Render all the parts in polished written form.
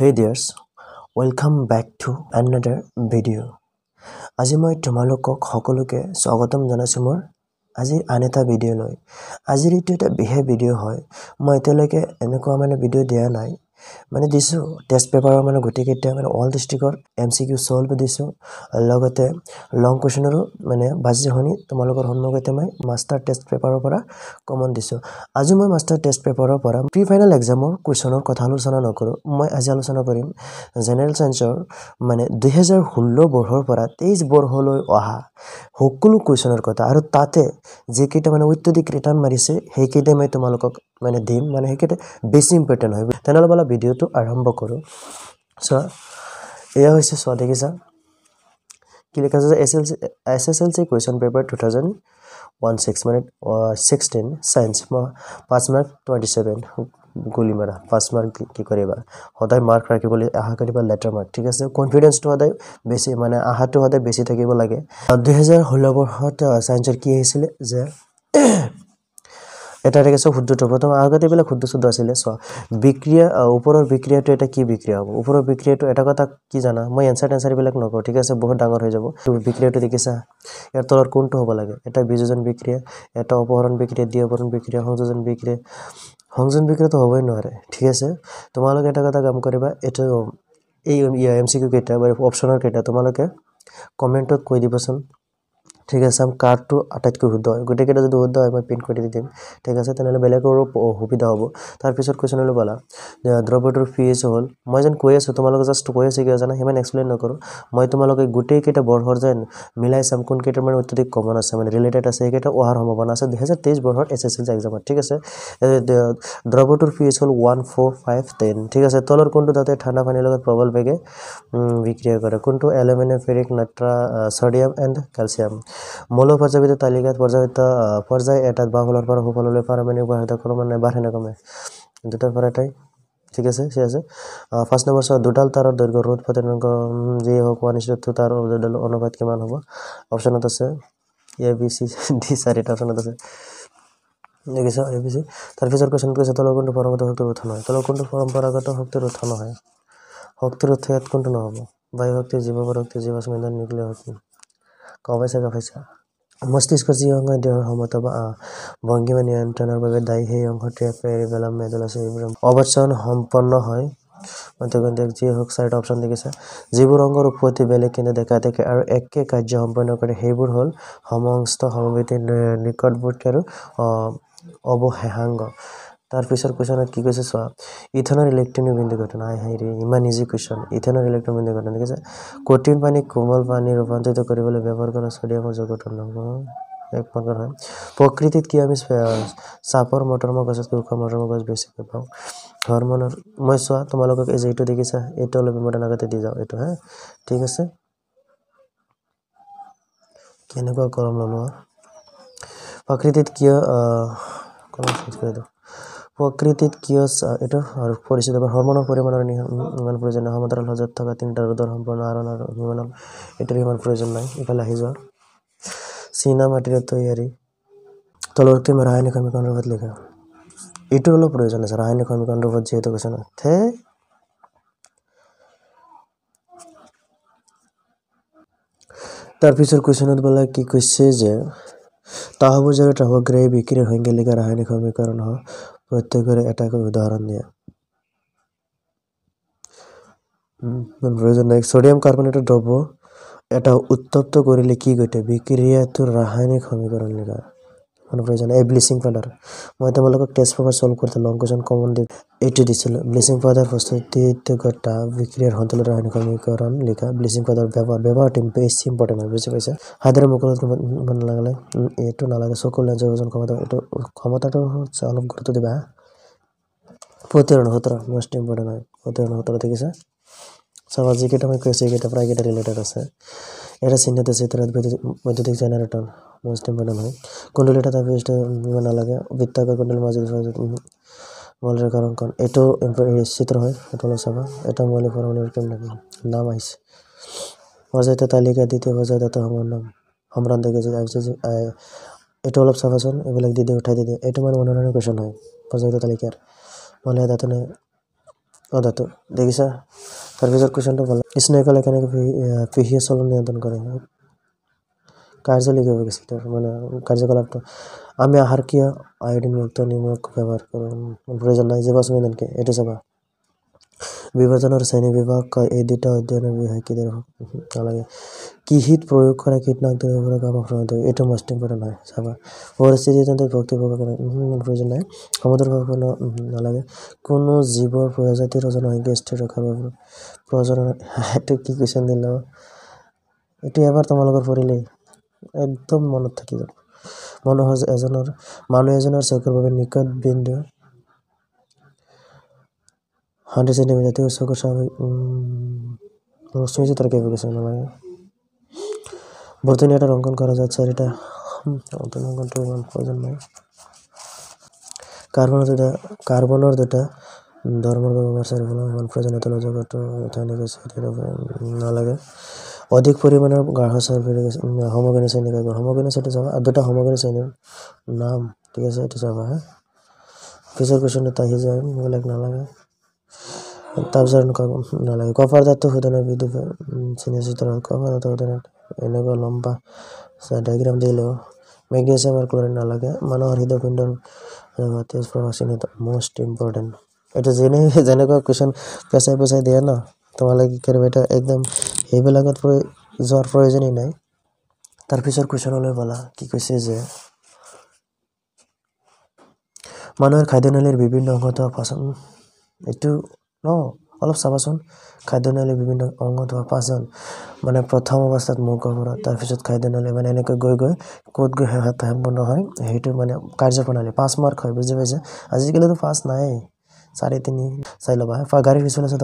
Hey dears, welcome back to another video. আজি মই তোমালোকক সকলোকে স্বাগতম জনাইছো মোৰ আজি আন এটা ভিডিও লৈ আজিৰ এইটো এটা বিশেষ ভিডিও হয় মই এতিয়ালৈকে এনেকুৱা ভিডিও দিয়া নাই দিছো টেষ্ট পেপাৰৰ গটিকেইটা অল ডিস্ট্ৰিক্টৰ এমসিকিউ সলভ দিছো লগতে লং কোৱেশ্চনৰো বাজি হনি তোমালোকৰ সন্মুখতে মই মাস্টাৰ টেষ্ট পেপাৰৰ পৰা কমন দিছো আজি মই মাস্টাৰ টেষ্ট পেপাৰৰ পৰা প্ৰি ফাইনাল এক্সামৰ কোৱেশ্চনৰ কথা আলোচনা নকৰো মই আজি আলোচনা কৰিম জেনেৰেল সায়েন্সৰ 2016 বৰ্ষৰ পৰা 23 বৰ্ষলৈ অহা সকলো কোৱেশ্চনৰ কথা আৰু তাতে যে কেইটা অত্যধিক ৰিটাৰ্ণ মাৰিছে সেই কেইটা মই তোমালোকক দিম সেইকেইটা বেছি ইম্পৰ্টেন্ট হয় তেনেহলে বলা ভিডিওটো আৰম্ভ কৰো সো এয়া হৈছে সো দেখিছা কি লেখা আছে এছএছএলসি কোৱেশ্চন পেপাৰ 2016 16 সায়েন্স 5 মাৰ্ক 27 গুলি মাৰা 5 মাৰ্ক কি কৰিবা সদায় মাৰ্ক ৰাখিবলৈ আহা কৰিবা লেটাৰ মাৰ্ক ঠিক আছে কনফিডেন্সটো সদায় বেছি আহাটো সদায় বেছি থাকিব লাগে 2016 বৰ্ষত সায়েন্সৰ কি হৈছিল যে এটা ৰেগেছ শুদ্ধটো প্ৰথম আগতে বেলে শুদ্ধ শুদ্ধ আছিল সো বিক্ৰিয়া ওপৰৰ বিক্ৰিয়াটো এটা কি বিক্ৰিয়া হ'ব ওপৰৰ বিক্ৰিয়াটো এটা কথা কি জানা মই এনসাৰ বিলাক নকও ঠিক আছে বহুত ডাঙৰ হৈ যাব তো বিক্ৰিয়াটো দেখিছা ইয়াৰ তলৰ কোনটো হ'ব লাগে এটা বিযোজন বিক্ৰিয়া এটা অপহৰণ বিক্ৰিয়া দ্বিঅপহৰণ বিক্ৰিয়া সংযোজন বিক্ৰিয়াটো হ'বই নোৱাৰে ঠিক আছে তোমালোকে এটা কথা কাম কৰিবা এটো এই এমসিকিউ কেইটা বা অপচনৰ কেইটা তোমালোকে কমেন্টত কৈ দিবচোন ঠিক আছে আমি কাৰ্ডটো আটাইতকৈ শুদ্ধ হয় গোটে কেইটা যদি শুদ্ধ হয় মই পিন কৰি দিম ঠিক আছে তেনেহলে বেলেগৰো সুবিধা হ'ব তাৰ পিছত কোৱেশ্চনলৈ বলা দ্ৰব্যটোৰ ফিজ হ'ল মই যেন কৈ আছো তোমালোকে জাস্ট কৈ আছে কি জানা হিমান এক্সপ্লেইন নকৰো মই তোমালোকে গোটে কেইটা বৰ্ষৰ যেন মিলাই চাম কোন কেইটাৰ অত্যধিক কমন আছে ৰিলেটেড আছে এইকেইটা অহাৰ সম্ভাৱনা আছে 2023 বৰ্ষৰ এছএছএলসি এক্সামত ঠিক আছে দ্ৰব্যটোৰ ফিজ হ'ল 14510 ঠিক আছে তলৰ কোনটো তাতে ঠাণ্ডা পানীৰ লগত প্ৰবল বেগে বিক্ৰিয়া কৰে কোনটো এলুমিনিয়াম ফেৰিক নাইট্ৰা সোডিয়াম এণ্ড ক্যালসিয়াম মৌল পৰ্যায়বিত তালিকাত পৰ্যায় এটাত বাহুলৰ পৰা সুফললৈ পাৰমাণবিক বাহ্যতা ক্ৰমান্বয়ে বাঢ়ে নে কমে দুটাৰ পৰা এটাই ঠিক আছে ঠিক আছে ফাৰ্স্ট নম্বৰ দুডাল তাৰৰ দৈৰ্ঘ্য ৰোধ প্ৰতিৰোধ যি হোক অনিশ্চিত তাৰ অনুপাত কিমান হ'ব অপচনত আছে এ বি সি ডি চাৰিটা অপচনত আছে দেখিছা এ বি সি তাৰ পিছৰ কোৱেশ্চন কৈছে তলৰ কোনটো পৰম্পৰাগত শক্তিৰ উৎস নহয় তলৰ কোনটো পৰম্পৰাগত শক্তিৰ উৎস নহয় শক্তিৰ উৎস ইয়াত কোনটো নহ'ব বায়ু শক্তি জীৱ শক্তি জীৱাশ্ম ইন্ধন নিউক্লিয়াৰ শক্তি কবাইছা মস্তিষ্কৰ যি অংগ দেহৰ সমতা বা ভংগিমা নিয়ন্ত্ৰণৰ বাবে দায়ী সেই অংশটোৱে পেৰিবেলাম মেডুলা চেৰিব্ৰাম অৱচন সম্পন্ন হয় যি হোক চাৰিটা অপচন দেখিছে যিবোৰ অংগৰ উৎপত্তি বেলেগ কিন্তু দেখা দেখে আৰু একে কাৰ্য সম্পন্ন কৰে সেইবোৰ হ'ল সমংস্থ সমবেতি নিকটৱৰ্তী আৰু অৱশেষাংগ তাৰ পিছৰ কোৱেশ্চনত কি কৈছে চোৱা ইথানৰ ইলেক্ট্ৰনিক বিন্দু গঠন হাইৰে ইমান ইজি কোৱেশ্চন ইথানৰ ইলেক্ট্ৰন বিন্দু গঠন দেখিছে কঠিন পানী কোমল পানী ৰূপান্তৰিত কৰিবলৈ ব্যৱহাৰ কৰা সোডিয়ামৰ যৌগ গঠন এক প্ৰকাৰ হয় প্ৰকৃতিত কি আমি চাপৰ মটৰমা গছতকৈ ওখ মটৰমা গছ বেছিকৈ পাওঁ হৰমনৰ মই চোৱা তোমালোকক এই যেটো দেখিছা এইটো অলপ ইম্পৰ্টেণ্ট আগতে দি যাওঁ এইটো হ্যাঁ ঠিক আছে কেনেকুৱা কলম ললো প্ৰকৃতিত কিয় কলম চেঞ্জ কৰি দিওঁ প্ৰকৃতিত কিয় এইটো আৰু পৰিচিত হৰমনৰ পৰিমাণৰ ইমান প্ৰয়োজন নহয় সমান্তৰাল সজাত থকা তিনিটা ৰোধৰ সম্পূৰ্ণ আৰণ আৰু ইমানৰ এইটোৰ ইমান প্ৰয়োজন নাই ইফালে আহি যোৱা চীনা মাটিৰ তৈয়াৰী তলৰতে ৰাসায়নিক সমীকৰণ ৰূপত লিখা এইটোৰ অলপ প্ৰয়োজন আছে ৰাসায়নিক সমীকৰণ ৰূপত যিহেতু কৈছে না তাৰ পিছৰ কোৱেশ্চনত বলা কি কৈছে যে তাহবুজ আৰু তাহগ্ৰাহী বিক্ৰিয়াৰ সংজ্ঞা লিখা ৰাসায়নিক সমীকৰণ প্ৰত্যেকৰে এটাকৈ উদাহৰণ দিয়া প্ৰয়োজন নাই সোডিয়াম কাৰ্বনেটৰ দ্ৰব্য এটা উত্তপ্ত কৰিলে কি ঘটে বিক্ৰিয়াটোৰ ৰাসায়নিক সমীকৰণ লিখা প্ৰয়োজন এই ব্লিচিং পাউডাৰ মই তোমালোকক টেষ্ট পেপাৰ সলভ কৰতে লং কোৱেশ্চন কমন দি এইটো দিছিল ব্লিচিং পাউডাৰ প্ৰস্তুতিত ঘটা বিক্ৰিয়াৰ সন্তুলিত ৰাসায়নিক সমীকৰণ লিখা ব্লিচিং পাউডাৰ ব্যৱহাৰটো বেছি ইম্পৰ্টেণ্ট হয় বুজি পাইছা হাতেৰে মুখত নালাগে এইটো নালাগে চকুৰ লেন্সৰ ওজন ক্ষমতাটো অলপ গুৰুত্ব দিবা প্ৰতিৰণ সূত্ৰ মোষ্ট ইম্পৰ্টেণ্ট হয় প্ৰতিৰণ সূত্ৰ দেখিছা চাবা যিকেইটা মই কৈছোঁ এইকেইটা প্ৰায় কেইটা ৰিলেটেড আছে এটা চিহ্নিত চিত্ৰত বৈদ্যুতিক জেনাৰেটৰ মোষ্ট ইম্পৰ্টেণ্ট হয় কুণ্ডলীটা তাৰপিছত নালাগে বৃত্তাকাৰ কুণ্ডলীৰ মাজত মৌলৰেখাৰ অংকন এইটো চিত্ৰ হয় এইটো অলপ চাবা এটা মৌলিক পৰমাণুৰ নাম আহিছে পৰ্যায়িত তালিকা দ্বিতীয় পৰ্যায়ত এটা সম্ভ্ৰান্ত গেছ এইটো অলপ চাবাচোন এইবিলাক দি উঠাই দি এইটো মনোনয়নৰ কুৱেশ্চন হয় পৰ্যায়িত তালিকাৰ মৌলিক ধাতু ধাতু দেখিছা তাৰপিছত কুৱেশ্যনটো পালা স্নেকলে কেনেকৈ পিহিয়ে চলন নিয়ন্ত্ৰণ কৰে কাৰ্য লিখিব গৈছে মানে কাৰ্যকলাপটো আমি আহাৰ কিয় আয়োডিনযুক্ত নিমখ ব্যৱহাৰ কৰোঁ প্ৰয়োজন নাই জীৱাশ্ম ইন্ধনকে এইটো চাবা বিভাজনৰ শ্ৰেণী বিভাগ এই দুটা অধ্যয়নৰ বিষয়ে কি নালাগে কৃষিত প্ৰয়োগ কৰা কীটনাশক দ্ৰব্যৰ কাম এইটো মষ্ট ইম্পৰ্টেণ্ট হয় চাবা পৰিস্থিতি তন্ত্ৰত বক্তব্য প্ৰয়োজন নাই সমুদ্ৰ নালাগে কোনো জীৱৰ প্ৰজাতিৰ ৰচনা সংখ্যা স্থিৰ ৰখাৰ বাবে প্ৰয়োজন এইটো কি কুৱেশ্যন দিল এইটো এবাৰ তোমালোকৰ পঢ়িলেই একদম মনত থাকি যাব মানুহ এজনৰ চকুৰ বাবে নিকট বিন্দু 100 সেন্টিমিটাৰ তেওঁ চকুৰ স্বাভাৱিক ৰশ্মি চিত্ৰৰ কেইবাৰ নালাগে বৰ্তনী এটা অংকন কৰা যায় চাৰিটা অংকনটো ইমান প্ৰয়োজন নাই কাৰ্বনৰ দুটা ধৰ্মৰ ব্যৱহাৰ চাৰিফলা ইমান প্ৰয়োজনীয়তা জগতটো নালাগে অধিক পৰিমাণৰ গাঢ় হোমোগেনাছ শ্ৰেণী হোমোগেনাছ এইটো চাবা আৰু দুটা হোমোগেনাছ শ্ৰেণীৰ নাম ঠিক আছে এইটো চাবা হা পিছৰ কুৱেশ্যনটো আহি যায় এইবিলাক নালাগে তাৰপিছত নালাগে কপাৰ ধাতু শোধনৰ বিধি চিত্ৰ কপাৰ ধাতু শোধনৰ এনেকুৱা লম্বা ডায়েগ্ৰাম দিলেও মেগনেছিয়াম আৰু ক্লৰিন নালাগে মানুহৰ হৃদপিণ্ডৰ তেজ প্ৰবাহ চিহ্নিত মষ্ট ইম্পৰ্টেণ্ট এইটো যেনেকুৱা কুৱেশ্যন পেচাই দিয়ে ন তোমালোকে কি কৰিবা এটা একদম সেইবিলাকত যোৱাৰ প্ৰয়োজনেই নাই তাৰপিছৰ কুৱেশ্যনলৈ বলা কি কৈছে যে মানুহৰ খাদ্যনলীৰ বিভিন্ন অংগ থকা পাচন এইটো ন অলপ চাবাচোন খাদ্যনলীৰ বিভিন্ন অংগ থকা পাচন মানে প্ৰথম অৱস্থাত মুখ অৱৰত তাৰপিছত খাদ্যনলী মানে এনেকৈ গৈ ক'ত গৈ সম্পূৰ্ণ হয় সেইটো মানে কাৰ্যপ্ৰণালী 5 মাৰ্ক হয় বুজি পাইছে আজিকালিতো 5 নাই 4.3 চাই ল'বা গাড়ীৰ পিছলৈ চাই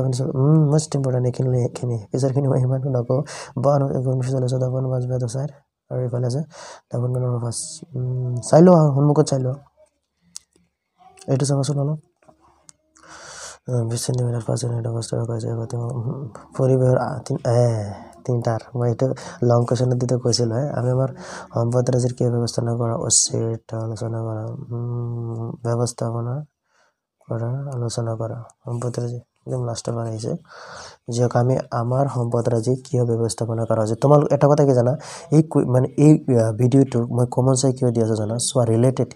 মষ্ট ইম্পৰ্টেণ্ট এইখিনি পিছৰখিনি মই ইমান নকওঁ পিছলৈ চাই দাবন বাজবে তো চাই আৰু এইফালে আছে দাবন চাই লোৱা সন্মুখত চাই লোৱা এইটো চাবাচোন অলপ 20 সেন্টিমিটাৰ 5 সেন্টিমিটাৰ কষ্ট ৰখাইছে পৰিৱেশৰ তিনিটাৰ মই এইটো লং কুৱেশ্যনত দিতে কৈছিলোঁ আমি আমাৰ সম্পদৰাজিৰ কিয় ব্যৱস্থাপনা কৰা উচিত আলোচনা কৰা সম্পদৰাজি একদম লাষ্টৰ পৰা আহিছে যিহক আমি আমাৰ সম্পদৰাজি কিয় ব্যৱস্থাপনা কৰা উচিত তোমালোক এটা কথা কি জানা এই ভিডিঅ'টো মই কমন চাই কিয় দি আছো জানা চোৱা ৰিলেটেড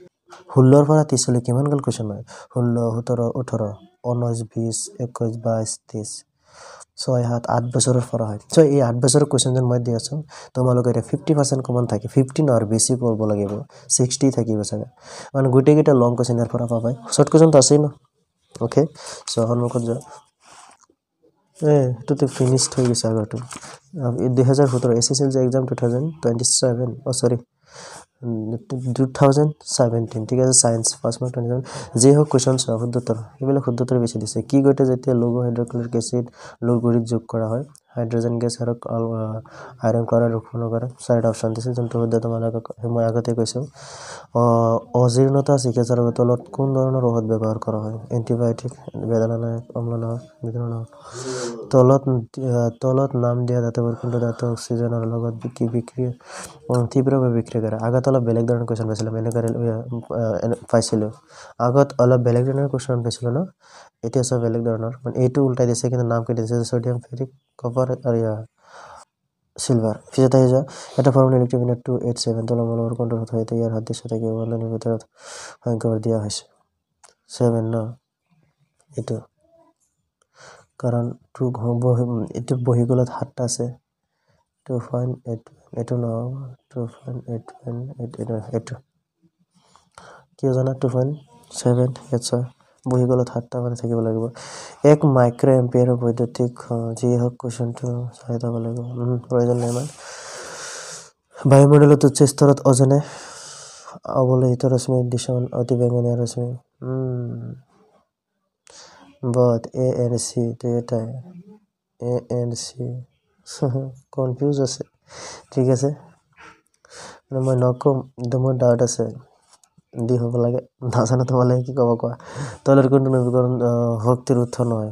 16 পৰা 30 লৈ কিমান গাল কুৱেশ্যন হয় 16 17 18 19 20 21 22 23 6 7 8 বছৰৰ পৰা হয় চ' এই 8 বছৰৰ কুৱেশ্যন যেন মই দি আছো তোমালোকে এতিয়া 50% কমন থাকে 15 আৰু বেছি পঢ়িব লাগিব 60 থাকিব চাগে মানে গোটেইকেইটা লং কুৱেশ্যন ইয়াৰ পৰা পাবাই শ্বৰ্ট কুৱেশ্যনটো আছেই ন অ'কে চ' সন্মুখত যোৱা এইটোতো ফিনিশ্ড হৈ গৈছে আগৰটো 2017 SSLC এক্সাম 2027 2017 ঠিক আছে সায়েন্স ফাৰ্ষ্ট মাৰ্ক 27 যি হওক কুৱেশ্যন চোৱা শুদ্ধতৰ এইবিলাক শুদ্ধতৰ বেছি দিছে কি গঠে যেতিয়া লঘু হাইড্ৰক্লৰিক এচিড লঘু গুৰিত যোগ কৰা হয় হাইড্ৰজেন গেছ আৰু আইৰন ক্লৰাইড উৎপন্ন কৰে চাৰিটা অপশ্যন দিছে যোনটো শুদ্ধ তোমালোকক মই আগতে কৈছোঁ অজীৰ্ণতা চিকিৎসাৰ তলত কোন ধৰণৰ ঔষধ ব্যৱহাৰ কৰা হয় এণ্টিবায়'টিক বেদনানাশক অম্লনাশক বিদ্ৰনাশক তলত নাম দিয়া ধাতুবোৰ কোনটো ধাতু অক্সিজেনৰ লগত কি বিক্ৰিয়া তীব্ৰভাৱে বিক্ৰিয়া কৰে আগত অলপ বেলেগ ধৰণৰ কুৱেশ্যন পাইছিলোঁ এনেকৈ পাইছিলোঁ আগত অলপ বেলেগ ধৰণৰ কুৱেশ্যন পাইছিলোঁ ন এতিয়া চব বেলেগ ধৰণৰ মানে এইটো উল্টাই দিছে কিন্তু নাম কি দিছে ছডিয়াম ফেৰিক কপাৰ আৰু সিলভাৰ পিছত আহি যোৱা এটা ফৰ্মুলা ইলেক্ট্ৰনিক 287 তলমূলৰ কোনটোৰ সৈতে ইয়াৰ সাদৃশ্য থাকিব বন্ধনীৰ ভিতৰত সংখ্যাবোৰ দিয়া হৈছে 7 ন এইটো কাৰণ এইটো বহীগুলত 7টা আছে 2.8 এইটো নহ'ব 2.8 এইটো কিয় জানা 2.7 ইয়াত বহীগুলত 7টা মানে থাকিব লাগিব 1 মাইক্ৰ' এম্পিয়াৰৰ বৈদ্যুতিক যি হওক কুৱেশ্যনটো চাই যাব লাগিব প্ৰয়োজন নাই ইমান বায়ুমণ্ডলত উচ্চ স্তৰত অজনে অৱলোহিত ৰশ্মি দৃশ্যমান অতি বেঙুনীয়া ৰশ্মি but ANC দুয়োটাই ANC কনফিউজ আছে ঠিক আছে মই নকম কিন্তু মোৰ ডাউট আছে দি হ'ব লাগে নাজানো তোমালোকে কি ক'ব কোৱা তলৰ কোনটো নৱীকৰণ শক্তিৰ উৎস নহয়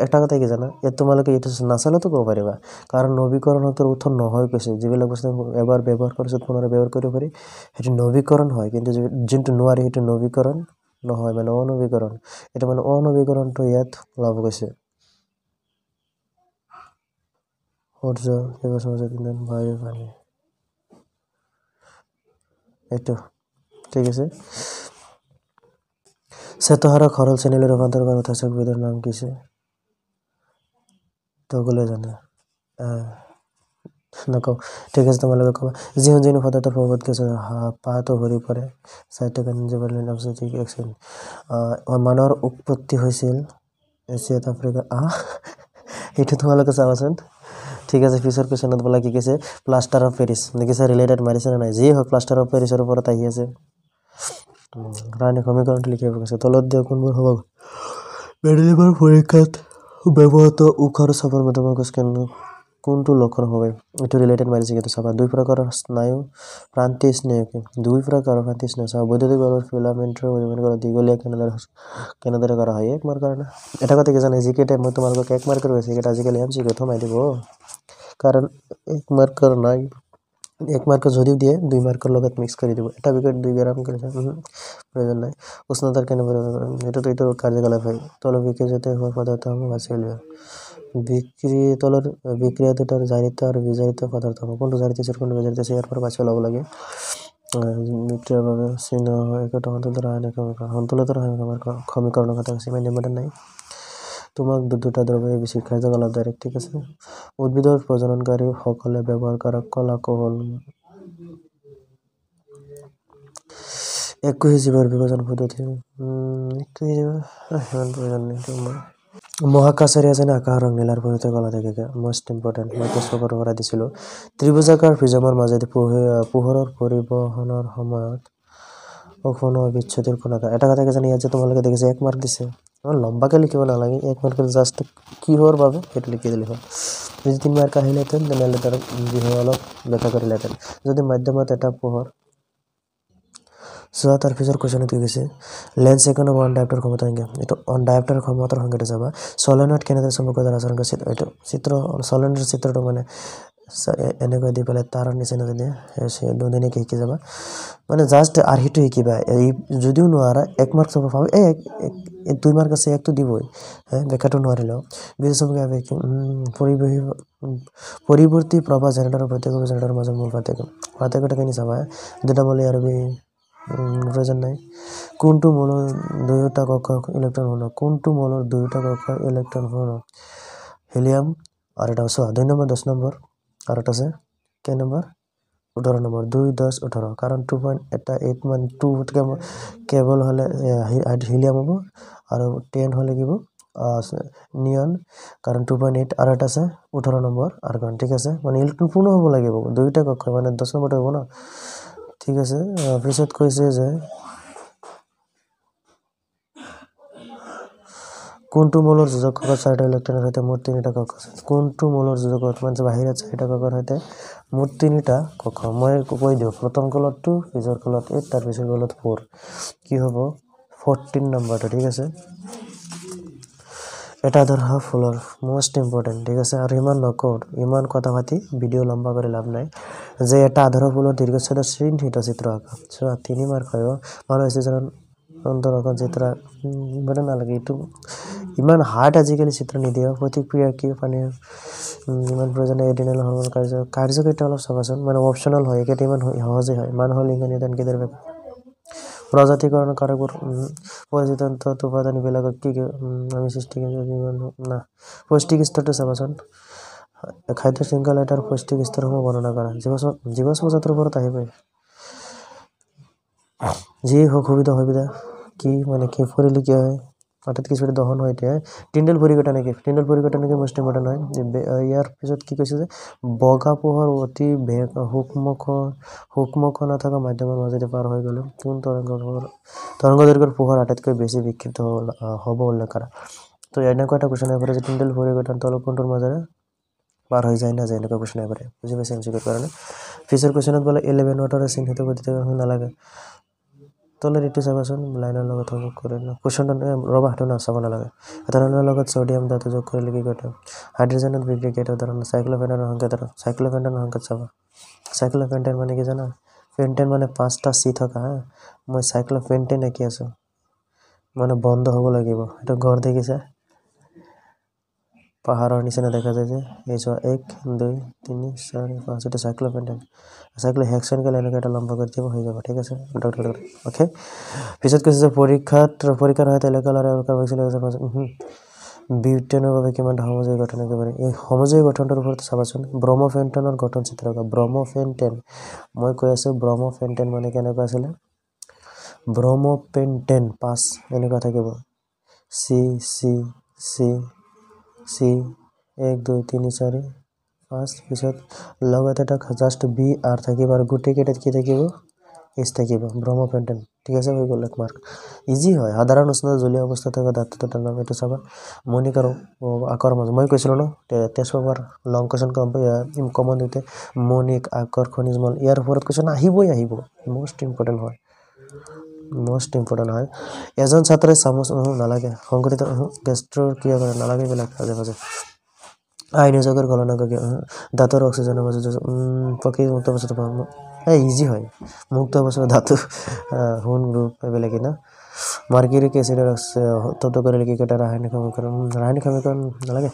এটা কথা কি জানা ইয়াত তোমালোকে এইটো নাচালেতো ক'ব পাৰিবা কাৰণ নৱীকৰণ শক্তিৰ উৎস নহয় কৈছে যিবিলাক বস্তু এবাৰ ব্যৱহাৰ কৰিছে পুনৰ ব্যৱহাৰ কৰিব পাৰি সেইটো নৱীকৰণ হয় কিন্তু যোনটো নোৱাৰি সেইটো নৱীকৰণ নহয় মানে অনবীকৰণ এটা মানে অনবীকৰণটো ইয়াত লাভ গৈছে সূৰ্য জীৱাশ্ম ইন্ধন বায়ু পানী এইটো ঠিক আছে শ্বেতসাৰক সৰল শ্ৰেণীলৈ ৰূপান্তৰ কৰা উৎসেচক বিধৰ নাম কিছে সকলোৱে জানে নকওঁ ঠিক আছে তোমালোকে ক'বা যিকোনো পদাৰ্থৰ প্ৰভাৱত গেছ পাতো ভৰি পৰে সাইটোকিন জিবৰেলিন অক্সিটিক এক্সিন মানৰ উৎপত্তি হৈছিল এছিয়াত আফ্ৰিকা এইটো তোমালোকে চাবাচোন ঠিক আছে পিছৰ কোৱেশ্যনত বলা কি কৈছে প্লাষ্টাৰ অফ পেৰিছ দেখিছে ৰিলেটেড মাৰিছে নাই যি হওক প্লাষ্টাৰ অফ পেৰিছৰ ওপৰত আহি আছে ৰাসায়নিক সমীকৰণটো লিখিব কৈছে তলত দিয়া কোনবোৰ হ'ব মেডিকেল পৰীক্ষাত ব্যৱহৃত উখৰ চাপৰ মেটামৰ কোনটো লক্ষণ হবে এইটো ৰিলেটেড মাৰিছে কিন্তু চাবা দুই প্ৰকাৰৰ স্নায়ু প্ৰান্তীয় স্নায়ু দুই প্ৰকাৰৰ প্ৰান্তীয় স্নায়ু চাবা বৈদ্যুতিক ভাৱে ফিলামেন্টৰ পৰিমাণ কৰা দীঘলীয়া কেনেদৰে কৰা হয় এক মাৰ্কৰ না এটা কথা কি জানে যিকেইটা মই তোমালোকক এক মাৰ্কৰ কৈছে এইকেইটা আজিকালি এমচিকিউ থমাই দিব কাৰণ এক মাৰ্কৰ নাই এক মাৰ্কৰ যদিও দিয়ে দুই মাৰ্কৰ লগত মিক্স কৰি দিব এটা বিকট 2 গ্ৰাম কৰি প্ৰয়োজন নাই উষ্ণতাৰ কেনেদৰে এইটো কাৰ্যকলাপ হয় তলবিকে যাতে হোৱা পদাৰ্থসমূহ বাছি উলিওৱা বিক্ৰিয়া দুটাৰ জাৰিত আৰ বিজাৰিত পদাৰ্থ কোনটো জাৰিত আছে কোনটো বিজাৰিত আছে ইয়াৰ পৰা বাছি ওলাব লাগে বিক্ৰিয়াৰ বাবে চিহ্ন হয় একটা সন্তুলিত ৰাসায়নিক সমীকৰণৰ কথা কৈছে ইমান ইম্পৰ্টেণ্ট নাই তোমাক দুটা দ্ৰব্য বেছি কাৰ্যকলাপ ডাইৰেক্ট ঠিক আছে উদ্ভিদৰ প্ৰজননকাৰী সকলে ব্যৱহাৰ কৰা কলা কৌশল একোষী জীৱৰ বিভাজন পদ্ধতি একোষী জীৱ ইমান প্ৰয়োজন নাই তোমাৰ মহাকাশেৰ এজেন আকাশ ৰং নীলাৰ পৰিতে কলা থেকে মোস্ট ইম্পৰ্টেন্ট মই প্ৰশ্নপত্ৰ পৰা দিছিলো ত্ৰিভুজাকাৰ প্ৰিজমৰ মাজেদি পোহৰৰ পৰিবহনৰ সময়ত কোনো বিচ্ছুতিৰ কোনো এটা কথা জানি আছে তোমালোকে দেখিছে এক মাৰ্ক দিছে লম্বাকে লিখিব নালাগে এক মাৰ্কেৰ জাস্ট কিহৰ বাবে সেইটো লিখি দিলে হয় যদি 3 মাৰ্ক আহিলেতেন তেনেহলে তাৰ বিষয়ে অলপ ব্যাখ্যা কৰিলেতেন যদি মাধ্যমত এটা পোহৰ তাৰ পিছৰ কোৱেশ্যনত কি কৈছে লেন্স এখনৰ অন ডায়োপ্টাৰ ক্ষমতা সংখ্যা এইটো অন ডায়োপ্টাৰ ক্ষমতাৰ সংখ্যাটো চাবা সলেনয়েড কেনেদৰে চমকদাৰ আচৰণ কৰে এইটো চিত্ৰ সলেনয়েডৰ চিত্ৰটো মানে এনেকৈ দি পেলাই তাৰ নিচিনা যদি দুদিনকে শিকি যাবা মানে জাস্ট আৰ্হিটো শিকিবা যদিও নোৱাৰা এক মাৰ্ক চাব পাব এই 2 মাৰ্ক আছে একটো দিবই ব্যাখ্যাটো নোৱাৰিলেও বিশেষভাৱে পৰিৱৰ্তী প্ৰবাহ জেনেৰেটৰৰ প্ৰত্যেক জেনেৰেটৰৰ মাজত মূল পাৰ্থক্যটা কেনে চাবা দুটা মূল আৰবি প্ৰয়োজন নাই কোনটো মৌলৰ দুয়োটা কক্ষক ইলেক্ট্ৰন ঘনক কোনটো মৌলৰ দুয়োটা কক্ষক ইলেক্ট্ৰন ঘনক হিলিয়াম আৰ এটা 2 নম্বৰ 10 নম্বৰ আৰ এটা আছে কে নম্বৰ 18 নম্বৰ 2 10 18 কাৰণ 2.8 মান 2 কেবল হলে হিলিয়াম হ'ব আৰ 10 হলে কিব নিয়ন কাৰণ 2.8 আৰ এটা আছে 18 নম্বৰ আৰ্গন ঠিক আছে মানে ইলেক্ট্ৰন পূৰ্ণ হ'ব লাগিব দুয়োটা কক্ষ মানে 10 নম্বৰটো হ'ব না ঠিক আছে পিছত কৈছে যে কোনটো মৌলৰ যোজক কক্ষত 4টা ইলেক্ট্ৰনৰ সৈতে মুঠ 3টা কক্ষ আছে কোনটো মৌলৰ যোজক কক্ষত মানে বাহিৰত 4টা কক্ষৰ সৈতে মুঠ 3টা কক্ষ মই কৈ দিও প্ৰথম কলত 2 পিছৰ কলত 8 তাৰ পিছৰ কলত 4 কি হ'ব 14 নম্বৰটো ঠিক আছে এটা আদৰ্শ ফুলৰ মোস্ট ইম্পৰ্টেন্ট ঠিক আছে আৰু ইমান কথা পাতি ভিডিও লম্বা কৰি লাভ নাই যে এটা আদৰ্শ ফুলৰ দীৰ্ঘচ্ছেদ চিহ্নিত চিত্ৰ আঁকা চোৱা 3 মাৰ্ক হয় মানুহ আছে যেন অন্তৰকন চিত্ৰ বড় নালাগে এইটো ইমান হাৰ্ড আজিকালি চিত্ৰ নিদিও প্ৰতিক্ৰিয়া কি পানী ইমান প্ৰয়োজন এডিনেল হৰমোন কাৰ্যকাৰিতা অলপ চাবাচোন মানে অপচনাল হয় একেটা ইমান সহজে হয় মানুহৰ লিংগ নিদান কেদেৰ প্ৰজাতিকৰণ কাৰকবোৰ পৰিচিত উপাদান বিলাকক কি আমি সৃষ্টি না পৌষ্টিক স্তৰটো চাবাচোন খাদ্য শৃংখলা এটাৰ পৌষ্টিক স্তৰসমূহ বৰ্ণনা কৰা জীৱাশ্ম জাতৰ ওপৰত আহিব যি সুবিধা কি মানে কি পৰিলে কি হয় অৰ্থাৎ কিছু দহন হয় এতিয়া টিন্ডেল পৰিঘটনা কি মোস্ট ইম্পৰ্টেন্ট হয় ইয়াৰ পিছত কি কৈছে যে বগা পোহৰ অতি সূক্ষ্ম কণা থকা মাধ্যমৰ মাজেদি পাৰ হৈ গ'লে কোন তৰংগদৈৰ্ঘ্যৰ পোহৰ আটাইতকৈ বেছি বিক্ষিপ্ত হ'ব উল্লেখ কৰা তো এনেকুৱা এটা কোৱেশ্যন আহিব যে টিন্ডেল পৰিঘটনা তল কোনটোৰ মাজেৰে পাৰ হৈ যায় না যায় এনেকুৱা কোৱেশ্যন আহিব বুজি পাইছে এমচিকিউৰ কাৰণে পিছৰ কোৱেশ্যনত বোলে 11 ওয়াটাৰ চিহ্নিত গতিতে নালাগে তলৰ এইটো চাবাচোন লাইনৰ লগত যোগ কৰি কোৱেশ্যনটো ৰবা হাতটো নাচাব নালাগে এথানলৰ লগত সোডিয়াম ধাতু যোগ কৰিলে কি ঘটে হাইড্ৰোজেনৰ বিক্ৰিয়া কেইটা উদাহৰণ সাইক্লোপেন্টেনৰ সংকেত চাবা সাইক্লোপেন্টেন মানে কি জানা পেন্টেন মানে 5টা সি থকা মই সাইক্লোপেন্টেন কি আছে মানে বন্ধ হ'ব লাগিব এটা ঘৰ দেখিছা পাহাৰৰ নিচিনা দেখা যায় যে এই চোৱা 1 2 3 4 5 এটা সাইক্লোপেন্টেন সাইক্লো হেক্সেন গলে এনেকৈ এটা লম্বা কৰি দিব হৈ যাব ঠিক আছে ডক্টৰ ওকে পিছত কৈছে যে পৰীক্ষাৰ হয় এলেকালৰ আৰু কাৰ্বক্সিলিক বিউটেনৰ বাবে কিমান সমজয় গঠন একেবাৰে এই সমজয় গঠনটোৰ ওপৰত চাবাচোন ব্ৰমফেন্টনৰ গঠন চিত্ৰ ব্ৰমফেন্টেন মই কৈ আছো ব্ৰমফেন্টেন মানে কেনেকুৱা আছিল ব্ৰমপেন্টেন 5 এনেকুৱা থাকিব সি সি সি সি 1 2 3 4 5 পিছত লগতে এটা জাস্ট বি আর থাকিব আর গুটি কেটাত কি থাকিব এস থাকিব ব্রহ্মপেন্টেন ঠিক আছে হৈ গল এক মার্ক ইজি হয় সাধারণ উষ্ণ জলীয় অবস্থা থাকা ধাতুটোৰ নাম এটো চাবা মনি কৰো আকৰ মাজ মই কৈছিলো ন টেষ্ট পেপাৰ লং কোৱেশ্চন কমন দিতে মনিক আকৰ খনিজ মল ইয়াৰ ওপৰত কোৱেশ্চন আহিব মোস্ট ইম্পৰ্টেন্ট হয় এজন ছাত্ৰে চামুচ নালাগে সংগঠিত গেষ্ট্ৰৰ কিয়া কৰে নালাগে বিলাক আজে বাজে আইনজগৰ গণনা কৰি দাঁতৰ অক্সিজেনৰ মাজত প্ৰকৃতি মুক্ত অৱস্থাত ইজি হয় মুক্ত অৱস্থাত ধাতু হুন গ্ৰুপ এবেলেগে না মাৰ্কিউৰিক এচিডৰ তত্ত্ব কৰিলে কি কটা ৰাসায়নিক সমীকৰণ নালাগে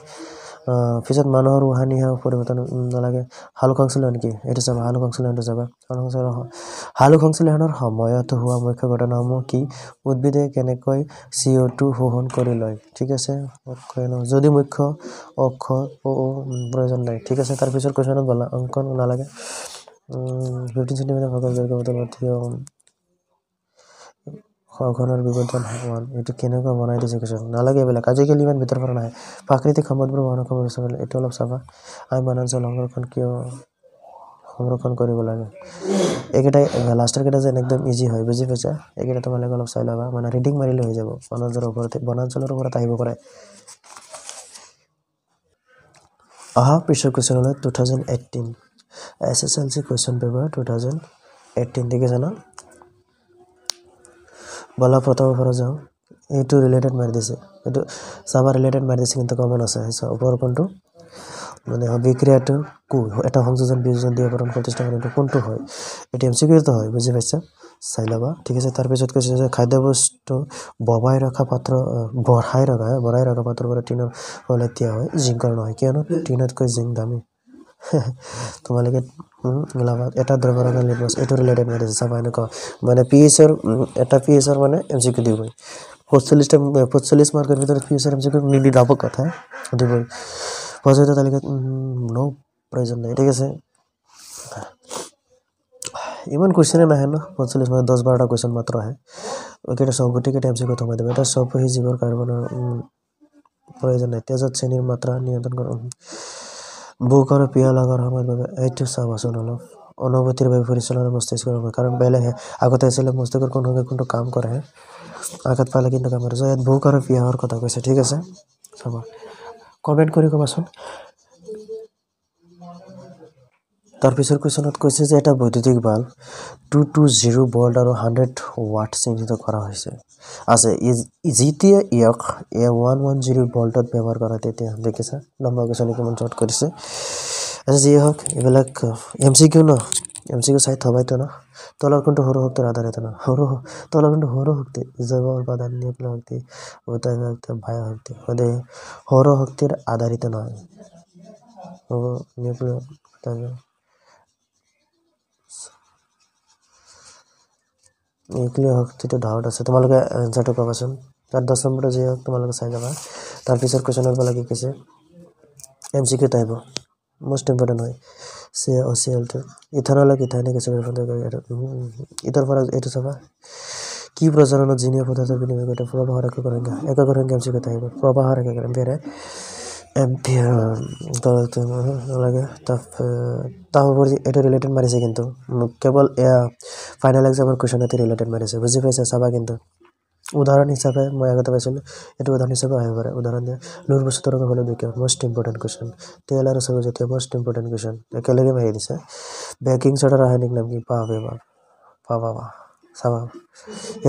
পিছত মানুহৰ উহানিহা পৰিৱৰ্তন নালাগে হালুক সংশ্লেষণ কি এইটো চাবা হালুক সংশ্লেষণটো চাবা হালুক সংশ্লেষণৰ সময়ত হোৱা মুখ্য ঘটনাসমূহ কি উদ্ভিদে কেনেকৈ CO2 শোষণ কৰি লয় ঠিক আছে যদি মুখ্য অক্ষৰ প্ৰয়োজন নাই ঠিক আছে তাৰ পিছত কোৱেশ্চনত বলা অংক নালাগে 15 cm ভাগৰ দৈৰ্ঘ্য মধ্যে খনৰ বিবৰ্তন হোৱান এটো কেনেকৈ বনাই দিছে কিছু নালাগে এবিলাক আজিকালি ইমান ভিতৰ পৰা নাই প্ৰাকৃতিক সম্পদবোৰ বহনক্ষম হিচাপে এটো অলপ চাবা আই বনাঞ্চল সংৰক্ষণ কিয় সংৰক্ষণ কৰিব লাগে একেটাই লাস্টাৰ কেটা যে একদম ইজি হয় বুজি পাইছা একেটা তোমালোকে অলপ চাই লবা মানে ৰিডিং মাৰিলে হৈ যাব বনাঞ্চলৰ ওপৰত আহিব পাৰে aha পিছৰ কোৱেশ্চন হল 2018 SSLC কোৱেশ্চন পেপাৰ 2018 ঠিক আছে না বলা প্ৰথমৰ পৰা যাও এইটো ৰিলেটেড মাৰি দিছে এইটো সাবা ৰিলেটেড মাৰি দিছে কিন্তু কমন আছে ওপৰ কোনটো মানে বিক্ৰিয়াটো কো এটা সংযোজন বিয়োজন দিয়াকৰণ প্ৰতিষ্ঠা কৰাটো কোনটো হয় এটা এমসিকিউ তো হয় বুজি পাইছা চাই লবা ঠিক আছে তাৰ পিছত কৈছে যে খাদ্য বস্তু বঢ়াই ৰখা পাত্ৰৰ পৰা টিনৰ হলে তিয়া হয় জিংকৰ নহয় কিয়নো টিনতকৈ জিং দামী তোমালোকে এটা দ্ৰব্যৰণৰ লিটমাছ এটো ৰিলেটেড মাৰি দিছে চাবা এনেকুৱা মানে পিএইচৰ এটা পিএইচৰ মানে এমসিকিউ দিবই 45 মাৰ্কৰ ভিতৰত পিএইচৰ এমসিকিউ নিদি যাব কথা দিবই পজিটিভ তালিকাত নো প্ৰয়োজন নাই ঠিক আছে ইমান কোৱেশ্চন নাহে ন 45 মানে 10-12টা কোৱেশ্চন মাত্ৰ আহে ওকেটা সব গুটি কেটা এমসিকিউ থমাই দেব এটা সব হি জীৱৰ কাৰ্বনৰ প্ৰয়োজন নাই তেজত চেনিৰ মাত্ৰা নিয়ন্ত্ৰণ কৰা বুক আৰু পিয়া লগাৰ সময়ত বাবে এইটো চাবাচোন অলপ অনুভূতিৰ বাবে পৰিচালনা মস্তিষ্কৰ কাৰণ বেলেগ আগতে আছিল মস্তিষ্কৰ কোনটো কাম কৰে আঘাত পালে কিন্তু কাম কৰে ইয়াত বুক আৰু পিয়াৰ কথা কৈছে ঠিক আছে চাবা কমেন্ট কৰি কবাচোন তাৰ পিছৰ কোৱেশ্চনত কৈছে যে এটা বৈদ্যুতিক বাল্ব 220 ভোল্ট আৰু 100 ওয়াট চিহ্নিত কৰা হৈছে আছে যেতিয়া ইয়াক 110 ভোল্টত ব্যৱহাৰ কৰা তেতিয়া দেখিছা নম্বৰ কোৱেশ্চন কিমান শৰ্ট কৰিছে আছে যি হওক এবিলাক এমসিকিউ চাই থবাইতো না তলৰ কোনটো সৰু শক্তিৰ আধাৰিত না তলৰ কোনটো সৰু শক্তি জৈৱ উপাদান নিউক্লিয় শক্তি উত্তাপ শক্তি বায়ু শক্তি মানে সৌৰ শক্তিৰ আধাৰিত নহয় নিউক্লিয় নিউক্লিয় শক্তিটো ডাউট আছে তোমালোকে এনসাৰটো কবাচোন তাৰ 10 নম্বৰটো যে তোমালোকে চাই যাবা তাৰ পিছৰ কোৱেশ্চনৰ পৰা কি কৈছে এমসিকিউ টাইপ মোস্ট ইম্পৰ্টেন্ট হয় COCl2 ইথানলক ইথানিক এসিড ৰূপান্তৰ কৰি ইতৰ পৰা এটো চাবা কি প্ৰসাৰণত জিনীয় পদাৰ্থৰ বিনিময় ঘটে প্ৰবাহৰ এককৰণ এমসিকিউ টাইপ প্ৰবাহৰ এককৰণ এম্পিয়াৰ তলত লাগে তাৰপৰ এটা ৰিলেটেড মাৰিছে কিন্তু কেবল ফাইনাল এক্সামৰ কোৱেশ্চন এতে ৰিলেটেড মাৰিছে বুজি পাইছা চাবা কিন্তু উদাহৰণ হিচাপে মই আগতে পাইছিলো এটো উদাহৰণ হিচাপে আহিব পাৰে উদাহৰণ দিয়া লুৰ বস্তু তৰঙ্গ হলে দুই মোস্ট ইম্পৰ্টেন্ট কোৱেশ্চন তেল আৰু সবজি জাতীয় মোস্ট ইম্পৰ্টেন্ট কোৱেশ্চন একেলগে মাৰি দিছে বেকিং সোডাৰ ৰাসায়নিক নাম কি পাবা চাবা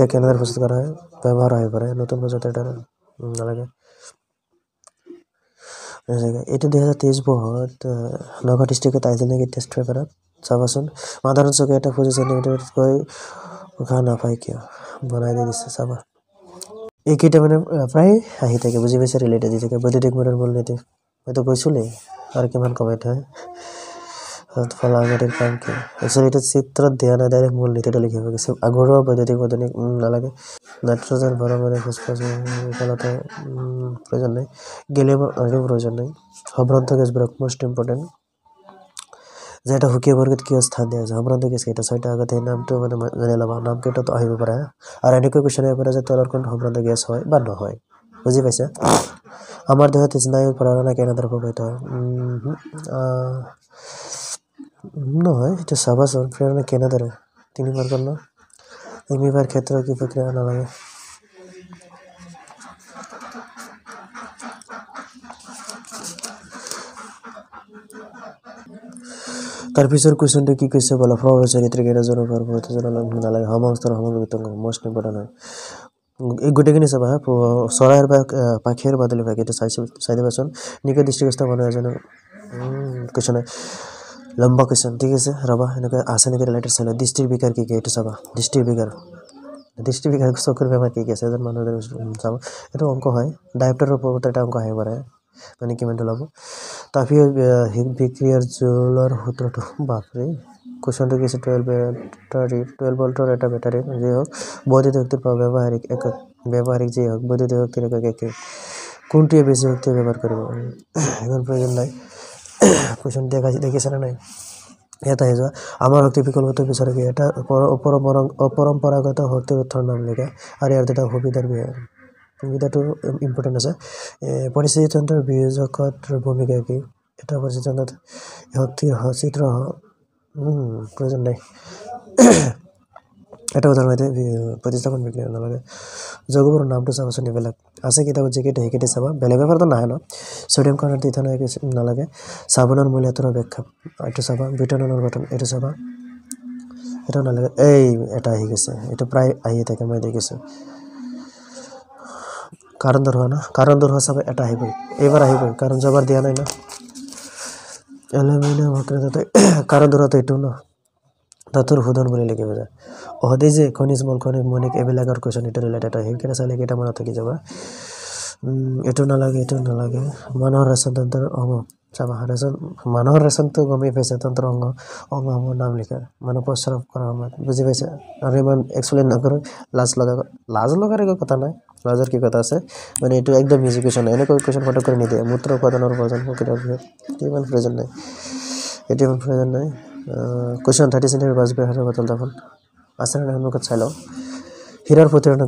এই কেনেদৰে প্ৰস্তুত কৰা হয় ব্যৱহাৰ হৈ পাৰে নতুন বজাত এটা নালাগে এটা 2023 বহত নগা ডিস্ট্ৰিক্টত আহিছিল নেকি টেষ্ট পেপাৰত চাবাচোন সাধাৰণ চকে এটা 40 সেন্টিমিটাৰতকৈ উঠা নাপায় কিয় বনাই দিছে চাবা এইকেইটা মানে প্ৰায় আহি থাকে বুজি পাইছে ৰিলেটেড দি থাকে বৈদ্যুতিক মটৰ মূলনীতি মইতো কৈছিলেই আৰু কিমান কমাই থয় ফলাঙতিৰ কাম কি একচুৱেলি এইটো চিত্ৰত দিয়া নাই ডাইৰেক্ট মূলনীতিটো লিখিব গৈছে আগৰুৱা বৈদ্যুতিক পদ্ধতি নালাগে নাইট্ৰজেন ভৰমানে ফচফৰাছ ফলতে প্ৰয়োজন নাই গেলিয়ামৰ আৰু প্ৰয়োজন নাই সম্ভ্ৰান্ত গেছবোৰক মোষ্ট ইম্পৰ্টেণ্ট যে এটা সুকীয়া বৰ্গত কিয় স্থান দিয়া হৈছে সম্ভ্ৰান্ত গেছ কেইটা ছয়টা আগতে এই নামটো মানে জানি ল'বা নাম কেইটাতো আহিব পাৰে আৰু এনেকৈ কুৱেশ্যন আহিব পাৰে যে তলৰ কোন সম্ভ্ৰান্ত গেছ হয় বা নহয় বুজি পাইছা আমাৰ দেহত স্নায়ু প্ৰেৰণা কেনেদৰে প্ৰভাৱিত হয় নহয় এইটো চাবাচোন প্ৰেৰণা কেনেদৰে 3 বাৰ ন এমিবাৰ ক্ষেত্ৰত কি প্ৰক্ৰিয়া নালাগে তাৰপিছৰ কুৱেশ্যনটো কি কৈছে বলা প্ৰভাৱ চৰিত্ৰ কেইটা জনকৰ নালাগে সমাস্তৰ সমবেত মোষ্ট ইম্পৰ্টেণ্ট হয় এই গোটেইখিনি চাবা চৰাইৰ বা পাখীৰ বাদলি ভাগ এইটো চাই দিবাচোন নিকে দৃষ্টিগ্ৰস্ত মানুহ এজনৰ কুৱেশ্যন লম্বা কুৱেশ্যন ঠিক আছে ৰবা এনেকৈ আছে নেকি ৰিলেটেড চাই লওঁ দৃষ্টিৰ বিকাৰ কি এইটো চাবা দৃষ্টিৰ বিকাৰ চকুৰ বেমাৰ কি আছে এজন মানুহ চাব এইটো অংক হয় ডায়েপটাৰৰ ওপৰত এটা অংক আহিব পাৰে মানে কিমানটো ল'ব তাফিয় বিক্ৰিয়াৰ জোলৰ সূত্ৰটো বাপৰে কুৱেশ্যনটো কি আছে 12 ভোল্টৰ এটা বেটাৰী যি হওক বৈদ্যুতিক শক্তিৰ পৰা ব্যৱহাৰিক যি হওক বৈদ্যুতিক শক্তিৰ একে কোনটোৱে বেছি শক্তি ব্যৱহাৰ কৰিব এখন প্ৰয়োজন নাই কুৱেশ্যন দেখিছে নে নাই এটা আহি যোৱা আমাৰ শক্তি বিকল্পটো বিচাৰে কি এটা অপৰম্পৰাগত শক্তিৰ উৎসৰ নাম লিখা আৰু ইয়াৰ দুটা সুবিধাটো ইম্পৰ্টেণ্ট আছে পৰিস্থিতি তন্ত্ৰৰ বিয়োজকতৰ ভূমিকা কি এটা পৰিস্থিতি তন্ত্ৰত শক্তিৰ চিত্ৰ প্ৰয়োজন নাই এটা উদাহৰণ প্ৰতিস্থাপন বিক্ৰিয়া নালাগে যৌগবোৰৰ নামটো চাবাচোন এইবিলাক আছে কিতাপত যিকেইটা সেইকেইটা চাবা বেলেগৰ ঘৰতো নাহে ন ছডিয়াম কাৰ্বনেট ইথানল নালাগে চাবোনৰ মূল্যটোৰ ব্যাখ্যা এইটো চাবা বিটনলৰ গঠন এইটো চাবা এটা নালাগে এই এটা আহি গৈছে এইটো প্ৰায় আহি থাকে মই দেখিছোঁ কাৰণ দৰহা চাবা এটা আহিবই এইবাৰ আহিবই কাৰণ জবাৰ দিয়া নাই ন এলুমিনিয়াম অক্সাইডতে কাৰণ দৰহাটো এইটো ন ধাতুৰ শোধন বুলি লিখিব যায় অহদে যে খনিজ মৌলিক এইবিলাকৰ কুৱেশ্যন এইটো ৰিলেটেড হয় সেইকেইটা চালে কেইটা মনত থাকি যাবা এইটো নালাগে মানুহৰ ৰেচন তন্ত্ৰৰ অংগ চাবা মানুহৰ ৰেচনটো গমেই পাইছে তন্ত্ৰৰ অংগসমূহৰ নাম লিখা মানুহ প্ৰস্ৰাৱ কৰাৰ সময়ত বুজি পাইছে আৰু ইমান এক্সপ্লেইন নকৰোঁ লাজ লগাৰ একো কথা নাই লাজৰ কি কথা আছে মানে এইটো একদম ইজি কুৱেশ্যন এনেকৈ কুৱেশ্যন ফটো কৰি নিদিয়ে মূত্ৰ উৎপাদনৰ প্ৰয়োজন ইমান প্ৰয়োজন নাই কুৱেশ্যন 37 বাজপেয়ী হাতৰ বটল দাফন আছে নে সন্মুখত চাই লওঁ হীৰাৰ প্ৰতিৰোধ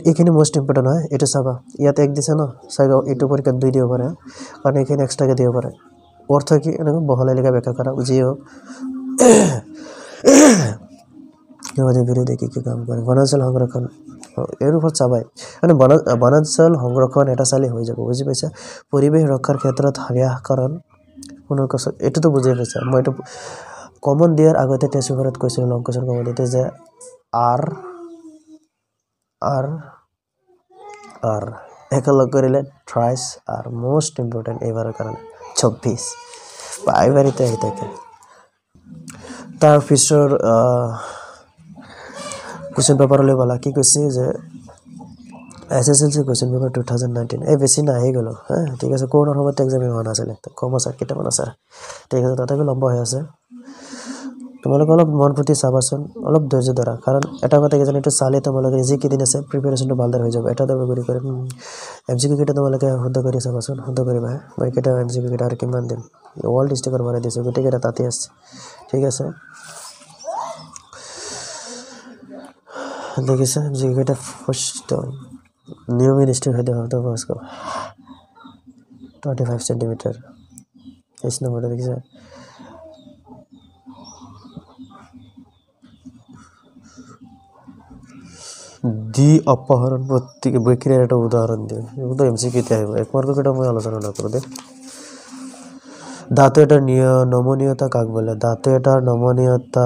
এইখিনি মোষ্ট ইম্পৰ্টেণ্ট হয় এইটো চাবা ইয়াতে 1 দিছে ন চাই লওঁ এইটো পৰীক্ষাত 2 দিব পাৰে কাৰণ এইখিনি এক্সট্ৰাকৈ দিব পাৰে অৰ্থ কি এনেকৈ বহলাই লিখা ব্যাখ্যা কৰা যিও বিৰোধী কি কাম কৰে বনাঞ্চল সংৰক্ষণ এৰ উপৰ চাবাই মানে বনাঞ্চল সংৰক্ষণ এটা চালে হৈ যাব বুজি পাইছা পৰিৱেশ ৰক্ষাৰ ক্ষেত্ৰত হ্ৰাসকৰণ পুনৰ কৈছো এটো তো বুজি পাইছা মই এটো কমন দিয়াৰ আগতে টেষ্ট পেপাৰত কৈছিল লং কোৱেশ্চন কমন দিতে যে আৰ একেলগ কৰিলে থ্ৰাইস আৰ মোস্ট ইম্পৰ্টেন্ট এবাৰৰ কাৰণে 26 প্ৰাইমাৰীতে আহি থাকে তাৰ পিছৰ কোৱেশ্চন পেপাৰলৈ বলা কি কৈছে যে এসএসএলসি কোৱেশ্চন পেপাৰ 2019 এই বেছি না আহি গ'ল হ্যাঁ ঠিক আছে কোনৰ সময়ত এক্সাম হোৱা নাছিলে কম আছে কেইটামান আছে ঠিক আছে তথাপি লম্বা হৈ আছে তোমালোক অলপ মন পুতি চাবাচোন অলপ ধৈৰ্য ধৰা কাৰণ এটা কথা কি জানো এইটো চালে তোমালোকে যি কেদিন আছে প্ৰিপাৰেচনটো ভালদৰে হৈ যাব এটা দৰে কৰি এমসিকিউ কেইটা তোমালোকে শুদ্ধ কৰি চাবাচোন শুদ্ধ কৰিবা মই কেইটা এমসিকিউ কেইটা আৰু কিমান দিম অল ডিস্ট্ৰিক্টৰ বাৰে দিছো গোটেই কেইটা তাতে আছে ঠিক আছে দেখিছে এমসিকিউ কেইটা first new minister head of the Bosco 25 centimetre is নম্বরটা দেখিছে দি অপহরণ প্রত্যেক বিক্রিয়ার একটা উদাহরণ দিও এগুলো এমসিকিউতে আসবে এক মার্ক কেটা মই আলোচনা না করব দে ধাতু এটার নমনীয়তা কাক বলে ধাতু এটার নমনীয়তা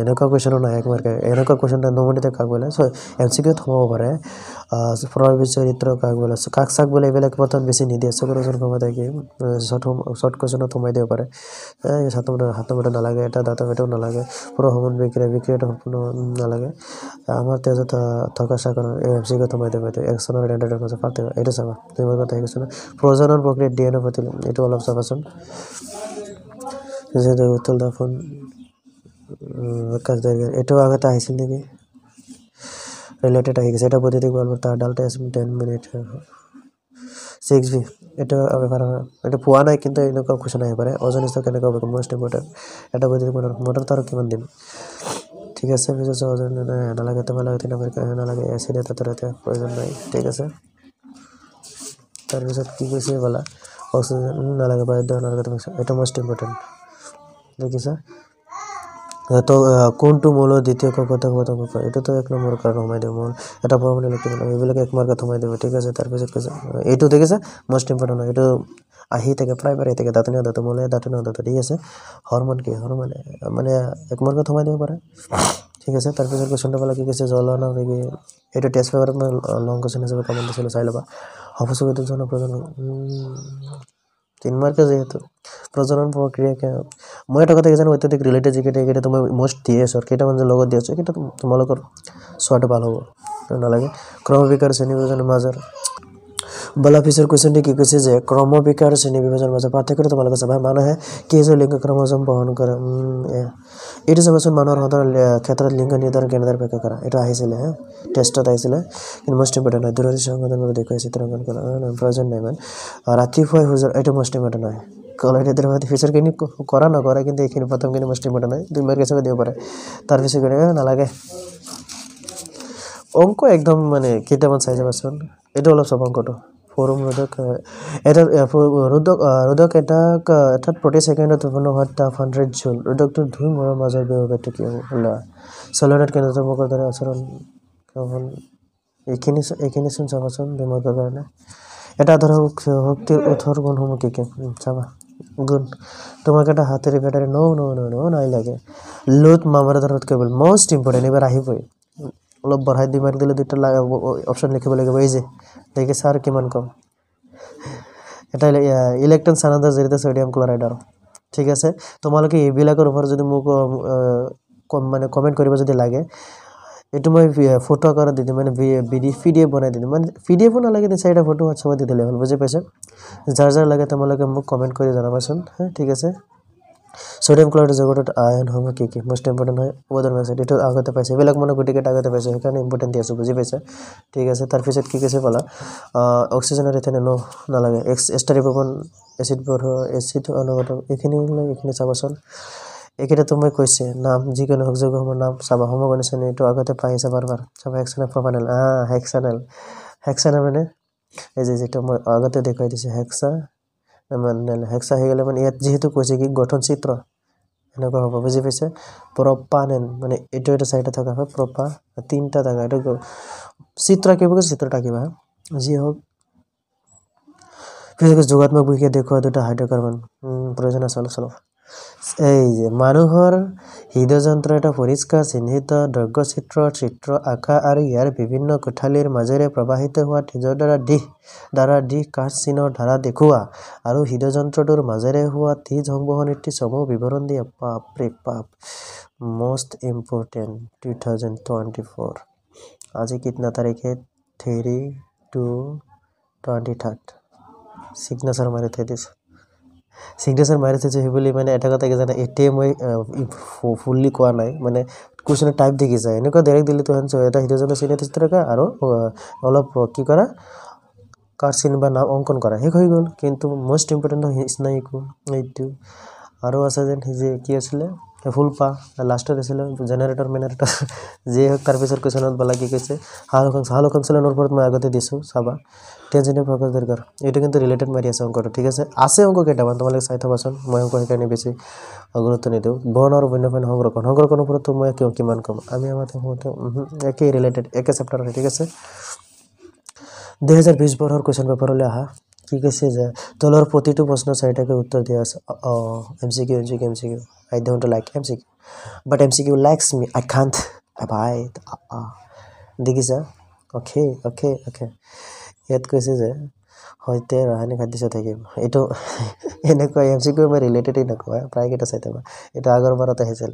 এনেকুৱা কুৱেশ্যন না এক মাৰ্ক এনেকুৱা কুৱেশ্যন নমনীয়তা কাক বলে সো এমসিকিউ থমাব পাৰে প্ৰভাৱী চৰিত্ৰ কাক বোলে কাক চাক বোলে এইবিলাক প্ৰথম বেছি নিদিয়ে চকুৰ ওচৰত কমাই থাকে শ্বৰ্ট কুৱেশ্যনত সোমাই দিব পাৰে হাতমোটা নালাগে এটা দাঁতৰ এটাও নালাগে পুৰো হৰমন বিক্ৰিয়াটা সম্পূৰ্ণ নালাগে আমাৰ তেজত থকা চাকৰ এমচিকে সোমাই দিব একচনৰ ডেন্ডাৰৰ মাজত পাৰ্থক্য এইটো চাবা তোমাৰ কথা আহিছে না প্ৰজনন প্ৰক্ৰিয়াত ডিএনএ প্ৰতিলিপি এইটো অলপ চাবাচোন যেনে উত্তল দাফন এইটো আগতে আহিছিল নেকি রিলেটেড আহি গেছে এটা বৈদ্যুতিক বাল্ব তার ডালটা 10 মিনিট 6V এটা ব্যাপার এটা পোৱা নাই কিন্তু এনেকুৱা কোশ্চেন আহিব পাৰে ওজন স্তৰ কেনেকৈ হ'ব মোষ্ট ইম্পৰ্টেন্ট এটা বৈদ্যুতিক মোটৰ তাৰ কিমান দিন ঠিক আছে পিছত ওজন নালাগে তোমালোকে 3 নম্বৰ নালাগে এসিড এটা তৰতে প্ৰয়োজন নাই ঠিক আছে তাৰপিছত কি কৈছে বলা অক্সিজেন নালাগে বায়ু নালাগে তুমি এটা মোষ্ট ইম্পৰ্টেন্ট দেখিছা তো কোনটো মূল দ্বিতীয় কথা এটা তো এক নম্বৰ কাৰণ সোমাই দিব মূল এটা ফৰ্মুলা লিখিব এইবিলাক এক মাৰ্কত সোমাই দিব ঠিক আছে তাৰপিছত কৈছে এইটো দেখিছা মোষ্ট ইম্পৰ্টেন্ট এইটো আহি থাকে প্ৰাইমাৰী থেকে দাঁতনীয় দাঁত মূলে দাঁতনীয় দাঁত ঠিক আছে হৰমন কি হৰমন মানে এক মাৰ্কত সোমাই দিব পাৰে ঠিক আছে তাৰপিছত কোৱেশ্যনটো বলা কি কৈছে জ্বলন বেগী এইটো টেষ্ট পেপাৰত মই লং কোৱেশ্যন হিচাপে কমেন্ট দিছিলোঁ চাই ল'বা অপচকিত জন প্ৰজনন 3 মাৰ্ক যেহেতু প্ৰজনন প্ৰক্ৰিয়া মই এটা কথা জানো অত্যাধিক ৰিলেটেড জিকেটা তুমি মোষ্ট দিয়েছ আৰু কেইটা মানে লগত দিয়েছ কিন্তু তোমালোকৰ সোৱাটো ভাল হ'ব নালাগে ক্ৰমবিকাৰ শ্ৰেণী বিভাজনৰ মাজৰ বলা পিছৰ কোৱেশ্যনটো কি কৈছে যে ক্ৰমবিকাৰ শ্ৰেণী বিভাজনৰ মাজৰ পাৰ্থক্যটো তোমালোকে চাবা মানুহে কেইজন লিংগ ক্ৰমোজম বহন কৰে এইটো চাবাচোন মানুহৰ সদৰ ক্ষেত্ৰত লিংগ নিৰ্ধাৰণ কেনেদৰে ব্যাখ্যা কৰা এটা আহিছিলে টেষ্টত আহিছিলে কিন্তু মোষ্ট ইম্পৰ্টেন্ট হয় দূৰদৰ্শী সংবেদনবোৰ দেখুৱাই চিত্ৰাংকন কৰা প্ৰয়োজন নাই ইমান ৰাতিপুৱাই সূৰ্যৰ এইটো মোষ্ট ইম্পৰ্টেন্ট হয় কলাইডেৰ ফিচাৰ কিনি কৰা নকৰা কিন্তু এইখিনি প্ৰথমখিনি মোষ্ট ইম্পৰ্টেন্ট হয় 2 মাৰ্ক হিচাপে দিব পাৰে তাৰপিছত নালাগে অংক একদম মানে কেইটামান চাই যাবাচোন এইটো অলপ সব অংকটো ফৰম ৰোধক এটা ৰোধক এটা প্ৰতি সেকেন্ডত উৎপন্ন হোৱা তাপ 100 জুল ৰোধকটো ধুই মৰৰ মাজৰ বিভৱটো কি হ'ব সলিডত কেনেদৰে প্ৰকাৰ দ্বাৰা আচৰণ এইখিনি চোন চাবাচোন বিমৰ্কৰ কাৰণে এটা ধৰা শক্তিৰ উৎসৰ গুণসমূহ কি কি চাবা গুণ তোমাক এটা হাতেৰে বেটাৰে নো নাই লাগে লোড মামাৰ ধৰত কেবল মোষ্ট ইম্পৰ্টেন্ট এবাৰ আহিবই অলপ বঢ়াই দি মাৰি দিলে দুটা অপচন লিখিব লাগিব এই যে দেখে স্যাৰ কিমান কম এটা ইলেক্ট্ৰন স্থানান্তৰ জৰিয়তে সোডিয়াম ক্লোৰাইড ঠিক আছে তোমালোকে এইবিলাকৰ ওপৰত যদি মোক মানে কমেন্ট কৰিব যদি লাগে এইটো মই ফটো আকাৰত দি দিম মানে পিডিএফ বনাই দিম মানে পিডিএফ নালাগে নি চাইটা ফটো হোৱাটছআপত দি দিলে হ'ল বুজি পাইছে যাৰ লাগে তোমালোকে মোক কমেন্ট কৰি জনাবাচোন ঠিক আছে সোডিয়াম ক্লোৰাইড যৌগটোত আয়ন হ'ব কি মোষ্ট ইম্পৰ্টেন্ট হয় ওজন আছে এইটো আগতে পাইছে এইবিলাক মানে গুটিকেটা আগতে পাইছে সেইকাৰণে ইম্পৰ্টেন্ট দি আছো বুজি পাইছে ঠিক আছে তাৰপিছত কি কৈছে বলা অক্সিজেনৰ ইথেনে নালাগে এস্টাৰিবন এচিড অনুগত এইখিনি চাবাচোন এইকেইটা তুমি কৈছে নাম যিকোনো যৌগসমূহৰ নাম চাবা হোমোগেনেচন এইটো আগতে পাইছে বাৰবাৰ চাবা হেক্সানেল প্ৰপানেল হেক্সানেল মানে এই যে যেটা মই আগতে দেখাই দিছে হেক্সা হৈ গ'লে মানে ইয়াত যেহেতু কৈছে কি গঠন চিত্ৰ এনেকুৱা হ'ব বুজি পাইছে প্ৰপানেল মানে এইটো এটা সাইডে থকা হয় প্ৰপা তিনটা থাকা এটা চিত্ৰ আঁকিবা যি হোক ফিজিক্স যোগাত্মক বিক্ৰিয়া দেখুওৱা দুটা হাইড্ৰকাৰ্বন প্ৰয়োজন আছে অলপ এই যে মানুহৰ হৃদযন্ত্ৰ এটা পৰিষ্কাৰ চিহ্নিত দৈৰ্ঘ্যচিত্ৰ আঁকা আৰু ইয়াৰ বিভিন্ন কোঠালিৰ মাজেৰে প্ৰবাহিত হোৱা তেজৰ দ্বাৰা দিশ কাঠ চিনৰ ধাৰা দেখুওৱা আৰু হৃদযন্ত্ৰটোৰ মাজেৰে হোৱা তেজ সংবহনীৰ সমূহ বিৱৰণ দিয়া বাপৰে বাপ মোষ্ট ইম্পৰ্টেন্ট 2024 আজি কিতনা তাৰিখে 3/2/23 সিগনেচাৰ মাৰি থৈ দিছে সিগনেচাৰ মাৰি থৈছে সেইবুলি মানে এটা কথা কি জানা এতিয়া মই ফুললি কোৱা নাই মানে কোৱেশ্যন টাইপ দেখি যায় এনেকুৱা ডাইৰেক্ট দিলে তো আনছো এটা হৃদযন্ত্ৰ চিহ্নিত চিত্ৰকা আৰু অলপ কি কৰা কাঠ চিহ্ন বা নাম অংকন কৰা শেষ হৈ গ'ল কিন্তু মোষ্ট ইম্পৰ্টেন্ট নাই এইটো আৰু আছে যেন যে কি আছিলে ফুল পা লাষ্টত আছিলে জেনাৰেটৰ যে তাৰপিছত কোৱেশ্যনত বলা কি কৈছে হালকংচলনৰ ওপৰত মই আগতে দিছো চাবা টেনজেনিক প্ৰকাশ দৰকাৰ এইটো কিন্তু ৰিলেটেড মাৰি আছে অংকটো ঠিক আছে অংক কেইটামান তোমালোকে চাই থবাচোন মই অংক সেইকাৰণে বেছি গুৰুত্ব নিদিওঁ বৰ্ণ আৰু বন্যপ্ৰাণী সংৰক্ষণৰ ওপৰত মই কিমান কম আমি আমাৰ একে ৰিলেটেড একে চেপ্টাৰ হয় ঠিক আছে 2020 বৰ্ষৰ কোৱেশ্যন পেপাৰলৈ আহা কি কৈছে যে তলৰ প্ৰতিটো প্ৰশ্ন চাৰিটাকৈ উত্তৰ দিয়া আছে MCQ I don't like MCQ but MCQ likes me I can't abide দেখিছা অ'কে অ'কে অ'কে ইয়াত কৈছে যে সৈতে ৰাসায়নিক সাদৃশ্য থাকিব এইটো এনেকুৱা MCQ মই ৰিলেটেডেই নকওঁ প্ৰায় কেইটা চাই থাকা এইটো আগৰ বাৰত আহিছিল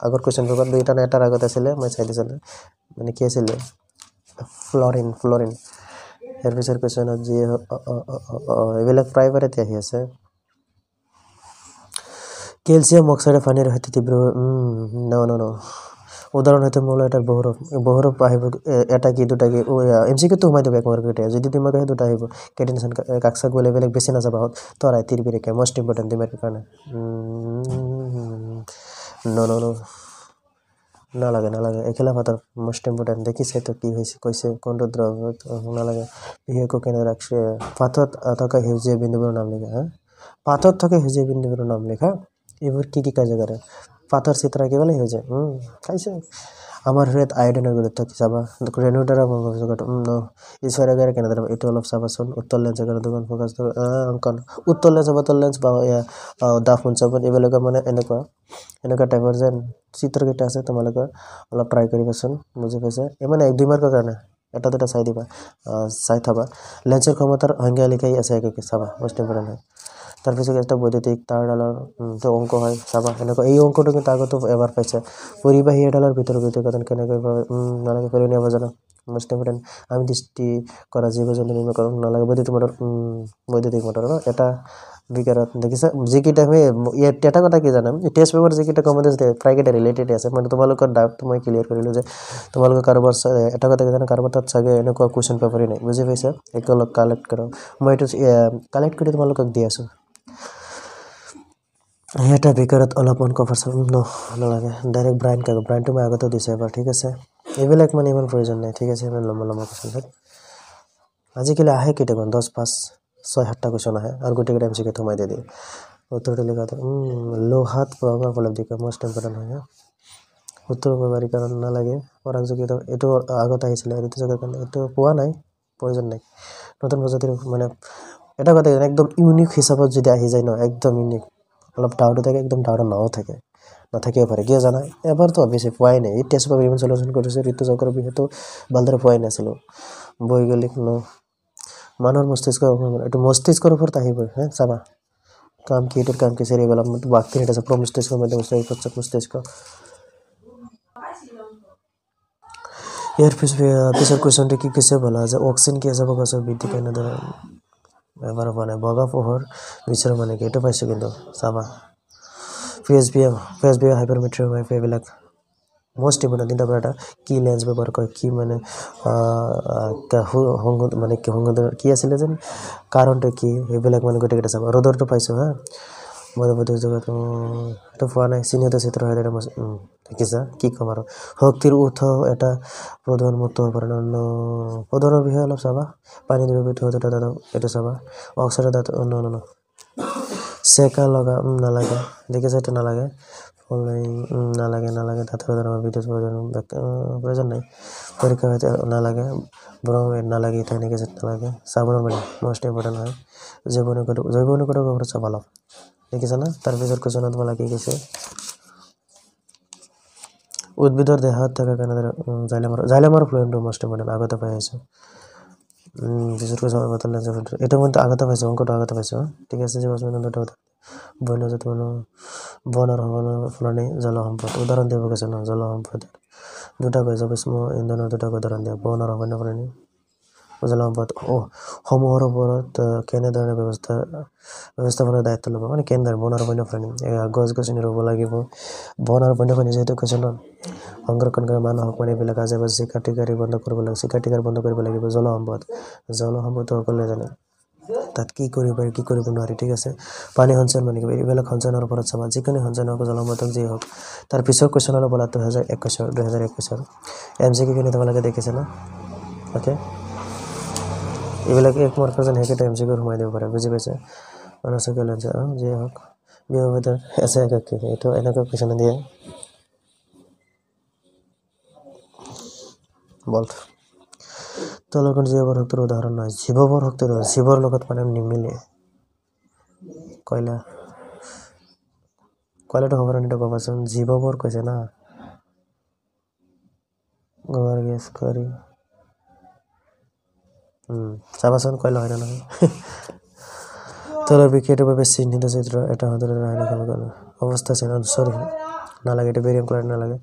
আগৰ কুৱেশ্যন পেপাৰ দুইটা নে এটাৰ আগত আছিলে মই চাই দিছিলোঁ মানে কি আছিলে ফ্লৰিন ইয়াৰ পিছৰ কুৱেশ্যনত যি এইবিলাক প্ৰায়বাৰতে আহি আছে কেলছিয়াম অক্সাইডে পানীৰ সৈতে তীব্ৰ ন উদাহৰণ হয়তো মূল এটাৰ বহুৰূপ আহিব এটা কি দুটা কি MCQটো সোমাই দিব এক মাৰ্কতে যদি তোমাক আহে দুটা আহিব কেটিনেশ্যন কাকচাক বোলে বেলেগ বেছি নাযাবা তৰাই তিৰবিৰিকে মষ্ট ইম্পৰ্টেণ্ট দিমাৰ কাৰণে ন নালাগে একেলা ভাতৰ মষ্ট ইম্পৰ্টেণ্ট দেখিছে তো কি হৈছে কৈছে কোনটো দ্ৰব্যত নালাগে বিশেষকৈ কেনে ৰাখছে পাতত থকা সেউজীয়া বিন্দুবোৰৰ নাম লিখা হা পাতত থকা সেউজীয়া বিন্দুবোৰৰ নাম লিখা এইবোৰ কি কাৰ্য কৰে পাতৰ চিত্ৰ আঁকিবলৈ সেউজীয়া খাইছে আমাৰ শৰীৰত আয়োডিনৰ গুৰুত্ব কি চাবা ৰেণুৰ দ্বাৰা ঈশ্বৰে কেনেদৰে এইটো অলপ চাবাচোন উত্তৰ লেন্সৰ কাৰণে দুখন ফ'কাছ অংকন উত্তৰ লেন্স অৱতল লেন্স বা দা ফুঞ্চাবন এইবিলাকৰ মানে এনেকুৱা টাইপৰ যেন চিত্ৰকেইটা আছে তোমালোকৰ অলপ ট্ৰাই কৰিবাচোন বুজি পাইছা এই মানে 1-2 মাৰ্কৰ কাৰণে এটা দুটা চাই দিবা চাই থাবা লেন্সৰ ক্ষমতাৰ সংজ্ঞা লিখাই আছে একে চাবা মষ্ট ইম্পৰ্টেণ্ট হয় তাৰপিছত এটা বৈদ্যুতিক তাঁৰডালৰ অংক হয় চাবা এনেকুৱা এই অংকটো কিন্তু আগতো এবাৰ পাইছে পৰিবাহী এডালৰ ভিতৰত বিদ্যুৎ কেনেকৈ নালাগে পেলনীয়া বজানো মষ্ট ইম্পৰ্টেণ্ট আমি দৃষ্টি কৰা জীৱ জন্তু নিৰ্মাণ কৰোঁ নালাগে বৈদ্যুতিক মটৰ এটা বিকাৰত দেখিছা যিকেইটা আমি এটা কথা কি জানাম টেষ্ট পেপাৰ যিকেইটা কমন আছে প্ৰায়কেইটা ৰিলেটেড আছে মানে তোমালোকৰ ডাউটটো মই ক্লিয়াৰ কৰিলোঁ যে তোমালোকৰ কাৰোবাৰ এটা কথা কি জানা কাৰোবাৰ তাত চাগে এনেকুৱা কুৱেশ্যন পেপাৰেই নাই বুজি পাইছা একেলগ কালেক্ট কৰক মই এইটো কালেক্ট কৰি তোমালোকক দি আছোঁ এটা বিকাৰত অলপমান কভাৰ নালাগে ডাইৰেক্ট ব্ৰাইনটো মই আগতে দিছোঁ এবাৰ ঠিক আছে এইবিলাক মানে ইমান প্ৰয়োজন নাই ঠিক আছে ইমান লম্বা কুৱেশ্যন আজিকালি আহে কেইটামান 10-5-6-7টা কুৱেশ্যন আহে আৰু গোটেইকেইটা MCQ সোমাই দিয়ে উত্তৰটো লিখা লোহাত প্ৰভাৱৰ উপলব্ধি কৰা মষ্ট ইম্পৰ্টেণ্ট হয় উত্তৰ ব্যৱহাৰী কাৰণ নালাগে পৰাগযোগিত এইটো আগত আহিছিলে ঋতুযোগৰ কাৰণে এইটো পোৱা নাই প্ৰয়োজন নাই নতুন প্ৰজাতিৰ মানে এটা কথা একদম ইউনিক হিচাপত যদি আহি যায় ন একদম ইউনিক অলপ ডাউট থাকে একদম ডাউট নাথাকিব পাৰে কিয় জানা এবাৰতো অৱশ্যে পোৱাই নাই এই টেষ্ট পেপাৰ ইমান চলিউশ্যন কৰিছে ঋতুচক্ৰৰ বিষয়টো ভালদৰে পোৱাই নাছিলোঁ বৈজ্ঞানিক মানুহৰ মস্তিষ্ক এইটো মস্তিষ্কৰ ওপৰত আহিবই হা চাবা কাম কি এইটোৰ কাম কি চেৰিবেলাম বাকী আছে প্ৰমস্তিষ্ক মধ্য মস্তিষ্ক ইয়াৰ পিছৰ কুৱেশ্যনটো কি কৈছে বলা যে অক্সিজেন কি আছে গছৰ বৃদ্ধি কেনেদৰে এবাৰ পোৱা নাই বগা পোহৰ বিশ্বৰ মানে কি এইটো পাইছোঁ কিন্তু চাবা PSBM হাইপাৰমেট্ৰিক এইবিলাক মষ্ট ইম্পৰ্টেণ্ট তিনিটা পৰা এটা কি লেন্স ব্যৱহাৰ কৰে কি মানে মানে কি আছিলে যেন কাৰণটো কি সেইবিলাক মানে গোটেইকেইটা চাবা ৰ'দৰটো পাইছোঁ হা এইটো পোৱা নাই চিহ্নিত চিত্ৰ হয় দেখিছা কি ক'ম আৰু শক্তিৰ উৎস এটা প্ৰধানমুক্ত প্ৰধানৰ বিষয়ে অলপ চাবা পানী দ্ৰৱিত এইটো চাবা অক্সাইডৰ দাঁত চেকা লগা নালাগে দেখিছা এইটো নালাগে নালাগে তাত বিদ্যুৎ প্ৰয়োজন নাই পৰীক্ষা হয়তো নালাগে ব্ৰহ্মমেট নালাগে ইথানিক এচিড নালাগে চাবোনৰ পানী মষ্ট ইম্পৰ্টেণ্ট হয় জৈৱ অনুঘটকৰ ওপৰত চাবা অলপ দেখিছা না তাৰপিছত কুৱেশ্যনত বোলা কি কৈছে উদ্ভিদৰ দেহত থকা কেনেদৰে জাইলেমৰ ফ্লুৱেণ্টটো মষ্ট ইম্পৰ্টেণ্ট আগতে পাই আহিছোঁ পিছত কৈছে এইটো মই আগতে পাইছোঁ অংকটো আগতে পাইছোঁ ঠিক আছে বন্যজাত বন আৰু ফুলনি জলসম্পদ উদাহৰণ দিব কৈছে ন জলসম্পদ দুটাকৈ জৈৱ ইন্ধনৰ দুটাকৈ উদাহৰণ দিয়া বন আৰু বন্যপ্ৰাণী জলসম্পদ সমূহৰ ওপৰত কেনেধৰণে ব্যৱস্থাপনাৰ দায়িত্ব ল'ব মানে কেনেদৰে বন আৰু বন্যপ্ৰাণী গছ গছনি ৰুব লাগিব বন আৰু বন্যপ্ৰাণী যিহেতু কৈছে ন সংৰক্ষণ কৰা মানুহক মানে এইবিলাক আজে বাজে চিকাৰ টিকাৰী বন্ধ কৰিব লাগিব চিকাৰ টিকাৰ বন্ধ কৰিব লাগিব জলসম্পদটো সকলোৱে জানে তাত কি কৰিব পাৰি কি কৰিব নোৱাৰি ঠিক আছে পানী সঞ্চয়ন মানে কিবা এইবিলাক সঞ্চয়নৰ ওপৰত চাবা যিকোনো সঞ্চয়ন হওক জলসম্পদক যি হওক তাৰ পিছৰ কুৱেশ্যনৰ বলা 2021 MCQ খিনি তোমালোকে দেখিছে ন অ'কে এইবিলাক এক মাৰ্কৰ যেন সেইকেইটা MCQ সোমাই দিব পাৰে বুজি পাইছে মানসিক যি হওক বিভাগৰ আছে এইটো এনেকুৱা কুৱেশ্যন দিয়ে বল তলখন জীৱৰ শক্তিৰ উদাহৰণ নহয় জীৱৰ শক্তিৰ জীৱৰ লগত মানে নিমিলে কয়লাটো খবৰ আনিটো ক'বাচোন জীৱবোৰ কৈছে না গোবৰ গেছ কৰি চাবাচোন কইল হয় না নহয় তলৰ বিক্ৰিয়াটোৰ বাবে চিহ্নিত চিত্ৰ এটা সদৰে অৱস্থা চিহ্ন সৰি নালাগে এটা বেৰিয়াম ক্লৰাইড নালাগে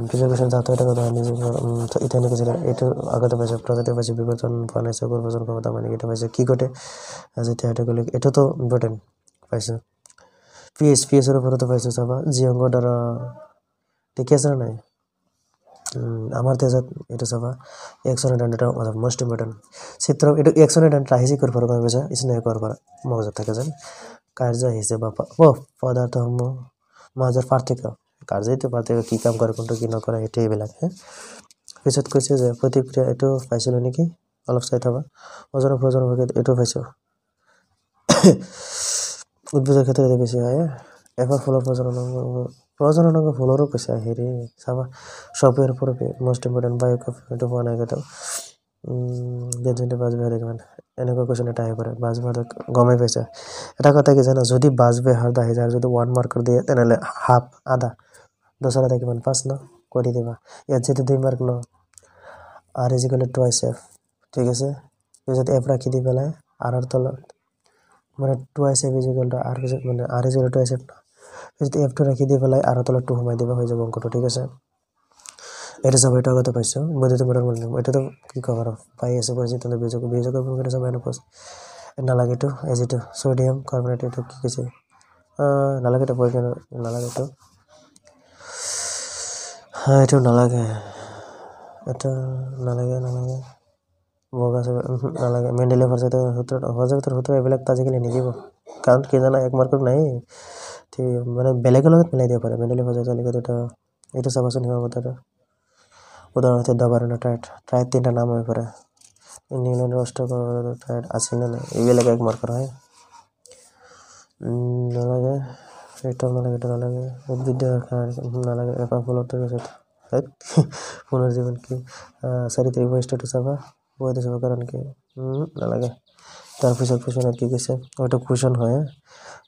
পিছৰ কোৱেশ্যন জাত এটা কথা নিজে ইথানিক এচিড এইটো আগতে পাইছে প্ৰজাতি পাইছে বিবৰ্তন পোৱা নাই চকুৰ বচন ক্ষমতা মানে এটা পাইছে কি ঘটে যেতিয়া হাইড্ৰকলিক এইটোতো ইম্পৰ্টেণ্ট পাইছে পিএইচৰ ওপৰতো পাইছে চাবা জি অংগৰ দ্বাৰা দেখি আছে নাই আমাৰ তেজত এইটো চাবা এক্সনৰ ডানটা মোষ্ট ইম্পৰ্টেণ্ট চিত্ৰ এইটো এক্সনৰ ডানটা আহিছে কৰ পৰা গম পাইছা ইছনাই কৰ পৰা মগজত থাকে যেন কাৰ্য আহিছে বা পদাৰ্থসমূহ মাজৰ পাৰ্থক্য কাৰ্যটো পাৰ্থক্য কি কাম কৰে কোনটো কি নকৰে সেইটো এইবিলাক পিছত কৈছে যে প্ৰতিক্ৰিয়া এইটো পাইছিলোঁ নেকি অলপ চাই থবা ওজন প্ৰয়োজন ভাগে এইটো পাইছোঁ উদ্ভিদৰ ক্ষেত্ৰত বেছি হয় এবাৰ ফুলৰ প্ৰজনন ফুলৰো কৈছে হেৰি চাবা সফটৱেৰ ওপৰত মোষ্ট ইম্পৰ্টেণ্ট বায়'কফ এইটো পোৱা নাই কেইটাও বাজ বেহাৰ কিমান এনেকুৱা কুৱেশ্যন এটা আহিব পাৰে বাজ বেহাৰ গমেই পাইছা এটা কথা কি জানা যদি বাজ বেহাৰ আহি যায় যদি 1 মাৰ্কৰ দিয়ে তেনেহ'লে হাফ আধা দশৰ আধা কিমান 5 ন কৰি দিবা ইয়াত যদি 2 মাৰ্ক ন r = 2f ঠিক আছে পিছত f ৰাখি দি পেলাই r ৰ তলত মানে 2f = r পিছত মানে r = 2f যদি f টো ৰাখি দি পেলাই r ৰ তলত 2 সোমাই দিবা হৈ যাব অংকটো ঠিক আছে এটা সব এটা কথা পাইছো মধ্যে মডেল এটা তো কি কভার পাই আছে বুঝি তলে বিজক করে সব এনে পোস নালাগে তো এজ ইট সোডিয়াম কার্বনেট এটা কি কিছু নালাগে তো পয়সা নালাগে তো হ্যাঁ এটা নালাগে বগা সব নালাগে মেন্ডেলিয়ার সাথে সূত্র এবিলাক তাজিকলি নিদিব কারণ কি জানা এক মার্ক নাই ঠিক মানে বেলেগৰ লগত মিলাই দিব পাৰে মেন্ডেলিয়াৰ সাথে লিখে এটা চাবাচোন হিমা মতটা উদাহরণতে দাবারনা ট্রাইট 3টা নাম হয়ে পড়ে ইংল্যান্ড অস্ট্রেলিয়া ট্রাইট আছে না এইবিলাক এক মার্কার হয় নালাগে এটা নালাগে উদ্ভিদ নালাগে এপা ফুলতে আছে পুনর্জীবন কি চারিত্রিক বৈশিষ্ট্যটো চাবা বৈধ চাবা কারণ কি নালাগে তাৰপিছত কোৱেশ্যনত কি কৈছে ওইটা কোৱেশ্যন হয়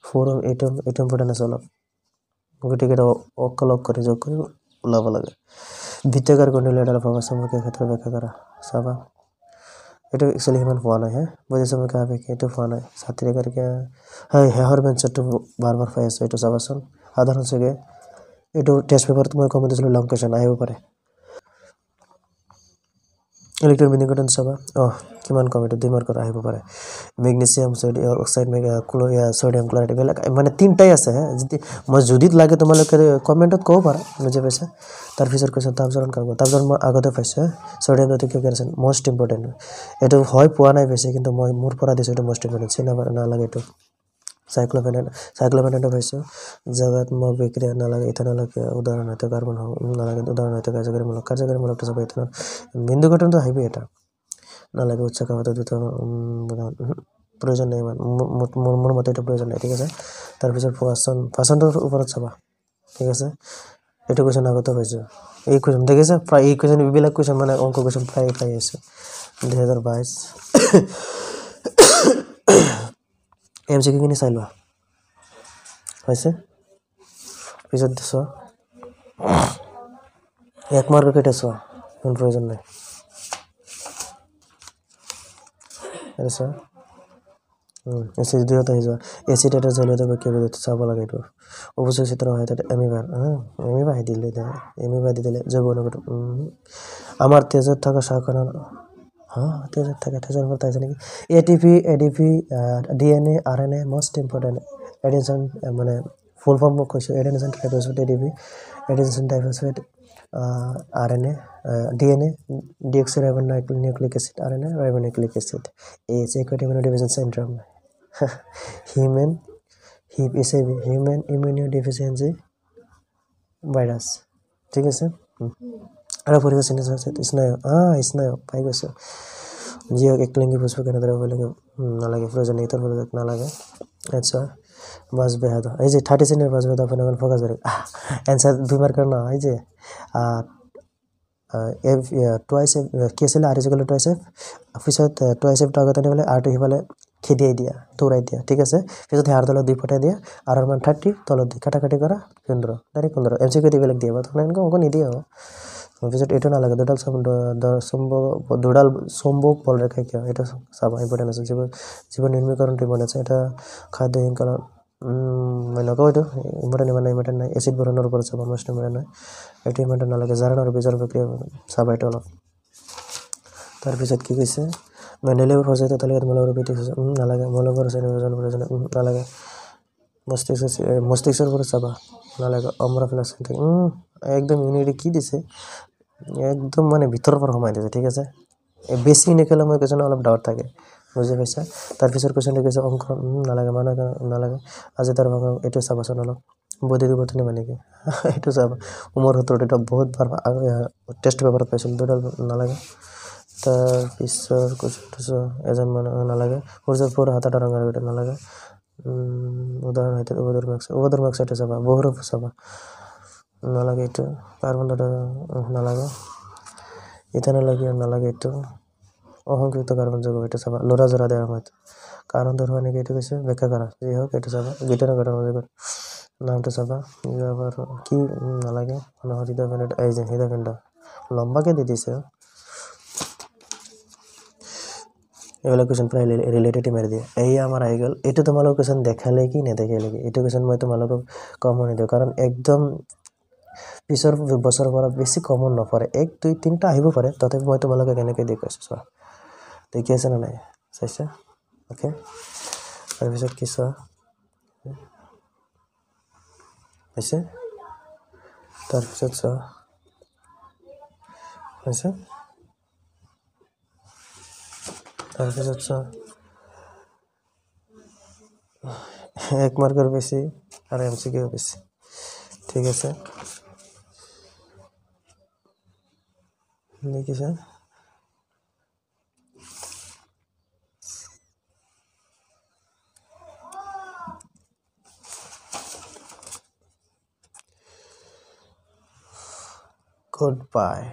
4 8 ইম্পৰ্টেন্ট আছে অলপ গতিকে এটা অকলক কৰি যোগ কৰি ওলাব লাগে বৃত্তাকাৰ কন্ডিলেটাৰ প্ৰভাব সম্পৰ্কে ক্ষেত্ৰে ব্যাখ্যা কৰা সাবা এটা एक्चुअली হিমান পোৱা নাই বুঝে সম্পৰ্কে আবে এটা পোৱা নাই ছাত্রী করকে হয় হেহর বেঞ্চটো বারবার পাই আছে এটা চাবাচোন সাধারণ সগে এটা টেস্ট পেপার তুমি কম দিছিল লং কোয়েশ্চন আহিব পারে ইলেক্ট্রন বিন্দিকটন চাবা কিমান কম এটা 2 মাৰ্কৰ আহিব পাৰে magnesium sodium oxide sodium chloride বেলা মানে তিনটাই আছে মই যদি লাগে তোমালোকে কমেন্টত কও পাৰা বুজি পাইছা তাৰ পিছৰ কোৱেশ্চন তাবজৰণ কাগজ তাবজৰণ মই আগতে পাইছে সোডিয়াম দতিক কেৰসন মোস্ট ইম্পৰ্টেন্ট এটো হয় পোৱা নাই বেছি কিন্তু মই মোৰ পৰা দিছো এটো মোস্ট ইম্পৰ্টেন্ট চিনাবা নালাগে এটো সাইক্লোপেন্টেন পাইছো জগতময় বিক্রিয়া নালাগে ইথানল উদাহরণ হতে কার্বন নালাগে উদাহরণ হতে কার্যকরীমূলক সব ইথানল বিন্দু গঠন তো হাইবে এটা নালাগে উচ্চ কামতা দুটো প্রয়োজন নেই মোর মতে এটা প্রয়োজন নেই ঠিক আছে তাৰপিছত ফাসনটোৰ ওপৰত চাবা ঠিক আছে এটা কোৱেশ্চন আগতে পাইছো এই কোৱেশ্চন দেখিছে প্ৰায় এই কোৱেশ্চন বিবিলাক কোৱেশ্চন মানে অংক কোৱেশ্চন প্ৰায় আছে 2022 এমসিকিউ কিনি চাই লোৱা হৈছে পিছত দিছো এক মাৰ্কৰ কেইটা চোৱা কোন প্ৰয়োজন নাই আছে এসিড দিও তাই যা এসিড এটা জ্বলে দেবে কি বলতে চাব লাগে তো অবশ্যই চিত্র হয় এটা এমিবা দিলে এমিবা দিলে জৈবনগত আমার তেজত থাকা শাখানা তেজত থাকা তেজৰ ওপৰত আছে নেকি ATP ADP DNA RNA most important adenosine মানে ফুল ফর্ম কৈছো adenosine triphosphate ADP adenosine triphosphate RNA DNA deoxyribonucleic acid RNA ribonucleic acid is equity immunodeficiency syndrome human immunodeficiency virus ঠিক আছে আৰু পৰীক্ষা সিনথেসিস স্নায়ু পাই গৈছো জিও একলিঙ্গি পুষ্প কেন্দ্ৰ নালাগে প্ৰয়োজন নাই তাৰ প্ৰয়োজন নালাগে আচ্ছা বাস বেহাদ এই যে 30 সেকেন্ডের বাস বেহাদ আপনার ফোকাস করে आंसर 2 মার্কার না এই যে এফ টুৱাইস কি আছিল r = টুৱাইস পিছত টুৱাইস টো আগতে নিবলে r টো হিবালে খেদিয়ে দিয়া দৌৰাই দিয়া ঠিক আছে পিছত r তলত 2 ফটাই দিয়া r ৰ মান 30 তলত দি কাটাকাটি কৰা 15 ডাইৰেক্ট 15 এমসিকিউ দিবেলাক দিবা তখন অঙ্ক নিদিও তাৰপিছত এইটো নালাগে দুডাল চম্বুক বলৰেখাই কিয় এটা চাবা ইম্পৰ্টেণ্ট আছে জীৱন নিৰ্মীকৰণ ত্ৰিভুজ আছে এটা খাদ্য শৃংখলা মই নকওঁ এইটো ইম্পৰ্টেণ্ট নাই এচিড বৰণৰ ওপৰত চাবা মষ্ট ইম্পৰ্টেণ্ট নাই এইটো ইম্পৰ্টেণ্ট নালাগে জাৰণ আৰু বীজৰ প্ৰক্ৰিয়া চাবা এইটো অলপ তাৰপিছত কি কৈছে মেণ্ডেলিয়াৰ প্ৰজেক্ট তালিকাত মৌলবাদী ভিত্তিক নালাগে মৌলবাদী ৰসায়ন প্ৰয়োজন নালাগে মস্তিষ্কৰ ওপৰত চাবা নালাগে অম্ৰফ্লাক্সিন একদম ইউনিটি কি দিছে একদম মানে ভিতৰৰ পৰা সোমাই দিছে ঠিক আছে বেছি নিকলে মই কৈছো অলপ ডাউট থাকে বুজি পাইছা তাৰপিছত কোৱেশ্চনটো কৈছে অংক নালাগে মানে নালাগে আজি তাৰ ভাগ এইটো চাবাচোন অলপ বডিৰ বটনি মানে কি এইটো চাবা উমৰ হতৰ এটা বহুত বাৰ টেষ্ট পেপাৰত পাইছিল দুডাল নালাগে তাৰপিছত কোৱেশ্চনটো এজন মানুহ নালাগে সূৰ্যৰ পুৰ হাতটা ৰঙৰ এটা নালাগে উদাহৰণ এটা ওভাৰ মাৰ্কস এটা চাবা বহুৰূপ চাবা নালাগে এইটো কাৰ্বন নালাগে এটা নালাগে এইটো অসংকৃত কাৰ্বন যৌগ এটা চাবা লৰা জৰা দেওয়াৰ সময়ত কাৰণ ধৰবা নেকি এইটো কৈছে ব্যাখ্যা কৰা যি হোক এইটো চাবা গীটাৰ কাৰ্বন যৌগ নামটো চাবা ইয়াৰ কি নালাগে নহৰিদা মিনিট এই যে হৃদপিণ্ড লম্বাকে দি দিছে এগুলা কোৱেশ্চন প্ৰায় ৰিলেটেড মাৰি দিয়ে এই আমাৰ আহি গ'ল এইটো তোমালোক কোৱেশ্চন দেখালে কি নেদেখালে কি এইটো কোৱেশ্চন মই তোমালোকক কমন নিদিওঁ কাৰণ একদম পিছৰ বছৰৰ পৰা বেছি কমন নপৰে 1 2 3টা আহিব পাৰে তথাপি মই তোমালোকক এনেকৈ দেখুৱাইছো চোৱা দেখি আছে না নাই চাইছা ওকে তাৰপিছত কি চোৱা হৈছে তাৰপিছত চোৱা হৈছে তাৰপিছত চোৱা 1 মাৰ্কৰ বেছি আৰু এমসিকিউ বেছি ঠিক আছে দেখিছা goodbye